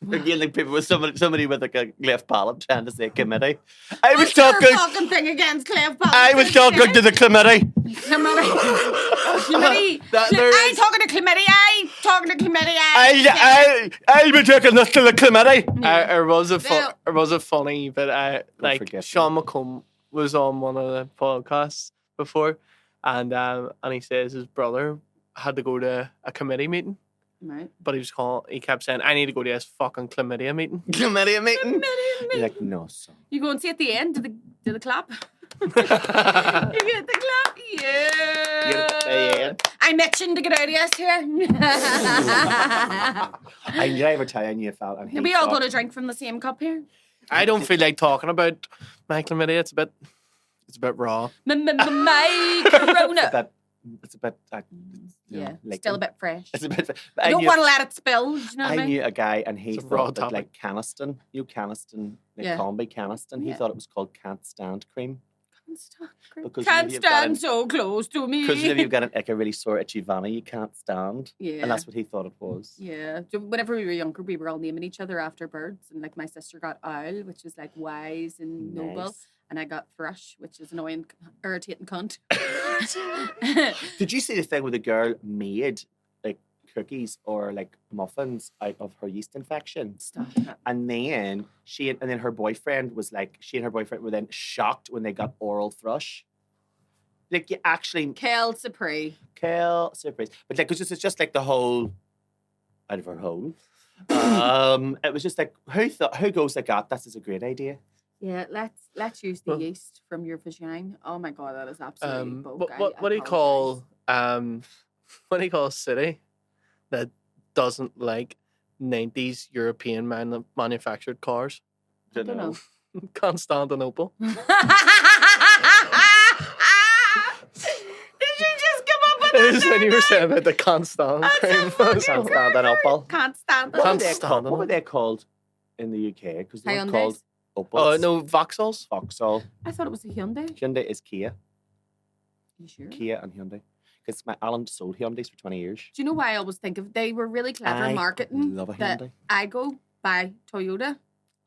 Again, like people with somebody with like a cleft palate trying to say committee. What's your fucking thing against cleft palate? I was talking to the committee. Committee. I ain't talking to committee. I ain't talking to committee. I'll be taking this to the committee. There was a funny bit. Sean McComb was on one of the podcasts before, and he says his brother had to go to a committee meeting. Right. But he kept saying, I need to go to this fucking chlamydia meeting. Chlamydia meeting? You're like, no, son. You go and see at the end, do the clap. You get the clap? Yeah. I'm itching to get out of this here. I never tell you I felt. Are we all going to drink from the same cup here? I don't feel like talking about my chlamydia. It's a bit raw. My corona. It's a bit, still a bit fresh. It's a bit. I don't want to let it spill. Do you know what I mean? knew a guy, and he thought that topic. like Caniston, Caniston, Combi Caniston. He thought it was called Can't Stand Cream. Can't stand so close to me. Because if you've got like a really sore itchy vanna, you can't stand. Yeah. And that's what he thought it was. Yeah. Whenever we were younger, we were all naming each other after birds, and like my sister got Owl, which is like wise and noble. And I got Thrush, which is annoying, irritating cunt. Did you see the thing where the girl made like cookies or like muffins out of her yeast infection? Stop it. And then her boyfriend was like, she and her boyfriend were then shocked when they got oral thrush. Like you actually Kale surprise. But like it's just like the whole out of her hole. It was just like who goes like that? This is a great idea. Yeah, let's use the yeast from your vagina. Oh my god, that is absolutely what do you call a city that doesn't like 90s European manufactured cars? I don't know. Constantinople. Did you just come up with It is when you were saying about the Constant. Constantinople. Constantinople. What were they called in the UK? Because they were Hyundais? called Opels. Oh no, Vauxhalls. Vauxhall. I thought it was a Hyundai. Hyundai is Kia. You sure? Kia and Hyundai. Because my Alan sold Hyundais for 20 years. Do you know why I always think of they were really clever in marketing? Love a that Hyundai. I go buy Toyota.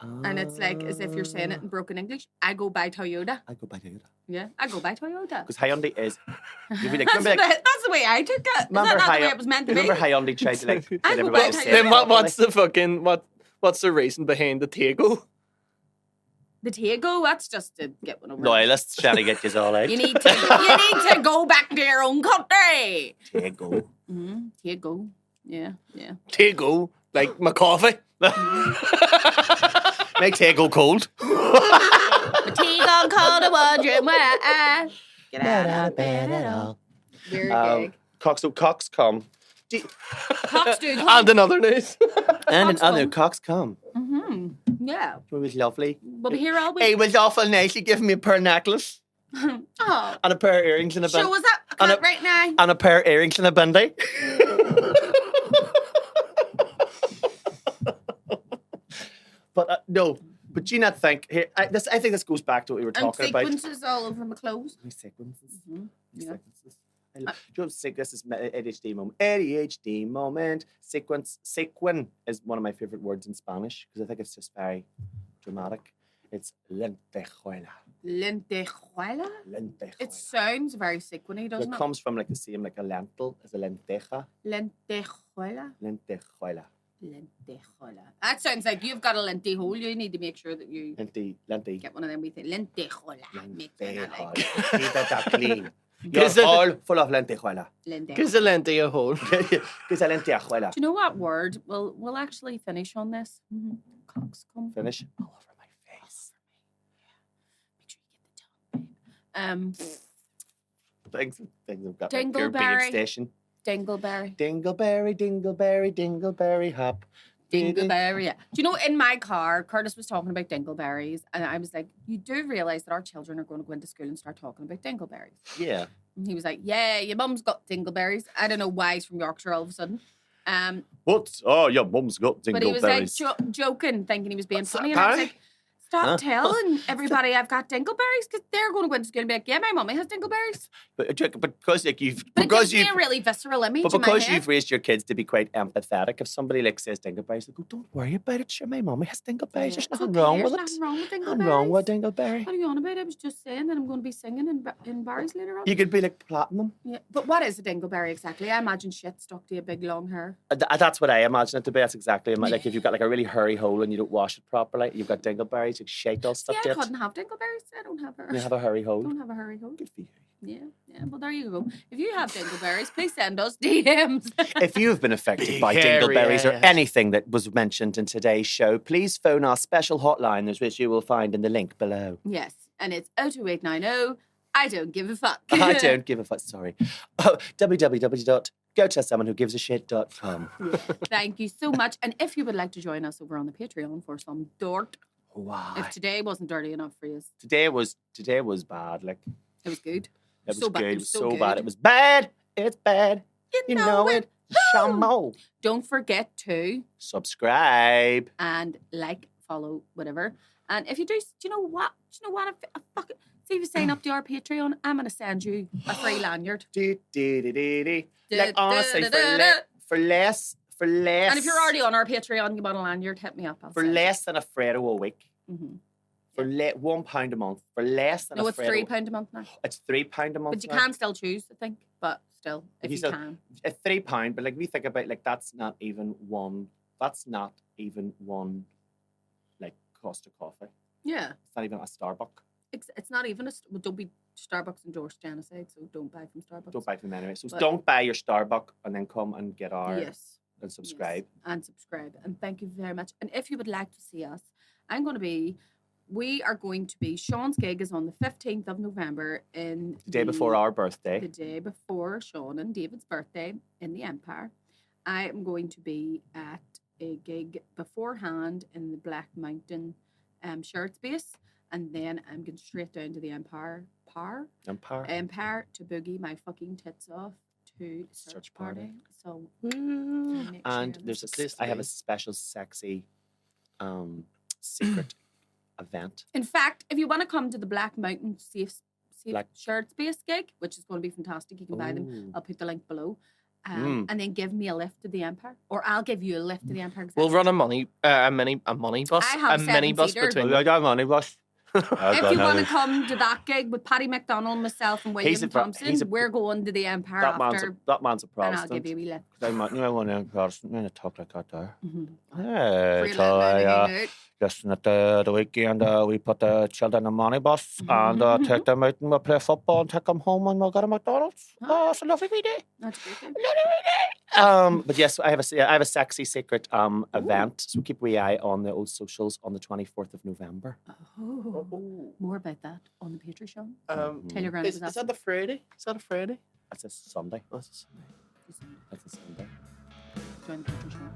And it's like as if you're saying it in broken English. I go buy Toyota. I go buy Toyota. Yeah, I go buy Toyota. Because Hyundai is. That's the way I took it. Is that not the way it was meant to be? Remember Hyundai tried to like get I go everybody buy to say Then it what's properly? what's the reason behind the Tego? The Tego, that's just to get one over. Loyalists trying to get you all out. You need to go back to your own country. Tego. Tego. Yeah. Tego, like my coffee. Make Tego cold. The tea gone cold and wondering where I get out of bed at all. Weird gig. Cocks come. Cox do come. And another news. And Cocks another come. cocks come. Yeah. It was lovely. We'll be here all week. He was awful nice. He gave me a pair of necklace Oh. and a pair of earrings and a Show us that and cut right now. and a pair of earrings and a bindi. But no. But do you not think here? I think this goes back to what we were talking about. Sequences all over my clothes. Sequences. Yeah. Sequences. Do you think this is ADHD moment? ADHD moment. Sequin is one of my favorite words in Spanish because I think it's just very dramatic. It's lentejuela. Lentejuela? Lentejuela. It sounds very sequiny, doesn't it? It comes from like the same like a lentil as a lenteja. Lentejuela? Lentejuela. Lentejuela. That sounds like you've got a lentejuela. You need to make sure that you Lenti. get one of them with it. Lentejuela. Make that like. Keep that clean. You're all full of lentejuela. Gives a lentia hole. Gives a lentejuela. Do you know what word? We'll actually finish on this. Coxcomb. Finish. All over my face. Make sure you get the tongue, babe. Things have got like pure Dingleberry. being station. Dingleberry. Dingleberry, dingleberry, dingleberry hop. Dingleberry, yeah. Do you know, in my car, Curtis was talking about dingleberries, and I was like, you do realise that our children are going to go into school and start talking about dingleberries. Yeah. And he was like, yeah, your mum's got dingleberries. I don't know why he's from Yorkshire all of a sudden. What? Oh, your mum's got dingleberries. But he was like joking, thinking he was being funny. And I was like, stop telling everybody I've got dingleberries because they're going to go into school and be like, yeah, my mummy has dingleberries. But because like it gives me a really visceral image. But in my because head. you've raised your kids to be quite empathetic, if somebody like says dingleberries, they go, don't worry about it. Sure, my mummy has dingleberries. There's nothing wrong with it. There's nothing wrong with dingleberries. Nothing wrong with dingleberry. What are you on about? I was just saying that I'm going to be singing in Barry's later on. You could be like platinum. Yeah, but what is a dingleberry exactly? I imagine shit stuck to your big long hair. That's what I imagine it to be. That's exactly like if you've got like a really hairy hole and you don't wash it properly, you've got dingleberries, like shite all stuck to it. I couldn't have dingleberries. I don't have her. You have a hairy hole. I don't have a hairy hole. Good for you. Yeah. Well, there you go. If you have dingleberries, please send us DMs. If you've been affected by dingleberries or anything that was mentioned in today's show, please phone our special hotline, which you will find in the link below. Yes, and it's 02890. I don't give a fuck. I don't give a fuck. Sorry. www.goTellSomeoneWhoGivesAShit.com. Yeah. Thank you so much. And if you would like to join us over on the Patreon for some dirt, if today wasn't dirty enough for you, today was bad. Like it was good. It was so good. Bad. It was so bad. It was bad. It's bad. You know it. Shamo. Don't forget to subscribe and like, follow, whatever. And if you do, you know what? I fucking see if you sign up to our Patreon, I'm gonna send you a free lanyard. Like honestly, for less. And if you're already on our Patreon, you want a lanyard, hit me up. For less than a Freddo a week. Mm-hmm. For £1 a month. For less than no, a it's Freddo. £3 a month now. It's £3 a month. But you can still choose, I think. But still, if you can. It's £3, but like we think about like that's not even one like cost of coffee. Yeah. It's not even a Starbucks. It's not even well, don't be Starbucks endorsed genocide, so don't buy from Starbucks. Don't buy from them anyway. So don't buy your Starbucks and then come and get our and subscribe. Yes. And subscribe. And thank you very much. And if you would like to see us, we are going to be, Sean's gig is on the 15th of November in the day before our birthday. The day before Sean and David's birthday in the Empire. I am going to be at a gig beforehand in the Black Mountain shirt space. And then I'm going straight down to the Empire to boogie my fucking tits off to the search party. So, and there's I have a special sexy secret event. In fact, if you want to come to the Black Mountain safe shirt space gig, which is going to be fantastic, you can buy them. I'll put the link below. And then give me a lift to the Empire, or I'll give you a lift to the Empire. We'll run a mini bus, I have a mini bus between. I got a money bus. If you want to come to that gig with Paddy McDonald, myself, and William Thompson, we're going to the Empire that man's a Protestant. And I'll give you a wee lift. I'm one of Protestant. I'm going to talk like that there. Hey, just at the weekend, we put the children in a money bus and take them out and we'll play football and take them home and we'll go to McDonald's. Oh, it's a lovely wee day. That's a great day. But yes, I have a sexy secret event. So keep a wee eye on the old socials on the 24th of November. More about that on the Patreon. Taylor Grant is that the Friday? Is that a Friday? That's a Sunday. That's a Sunday. That's a Sunday. Join the Patreon.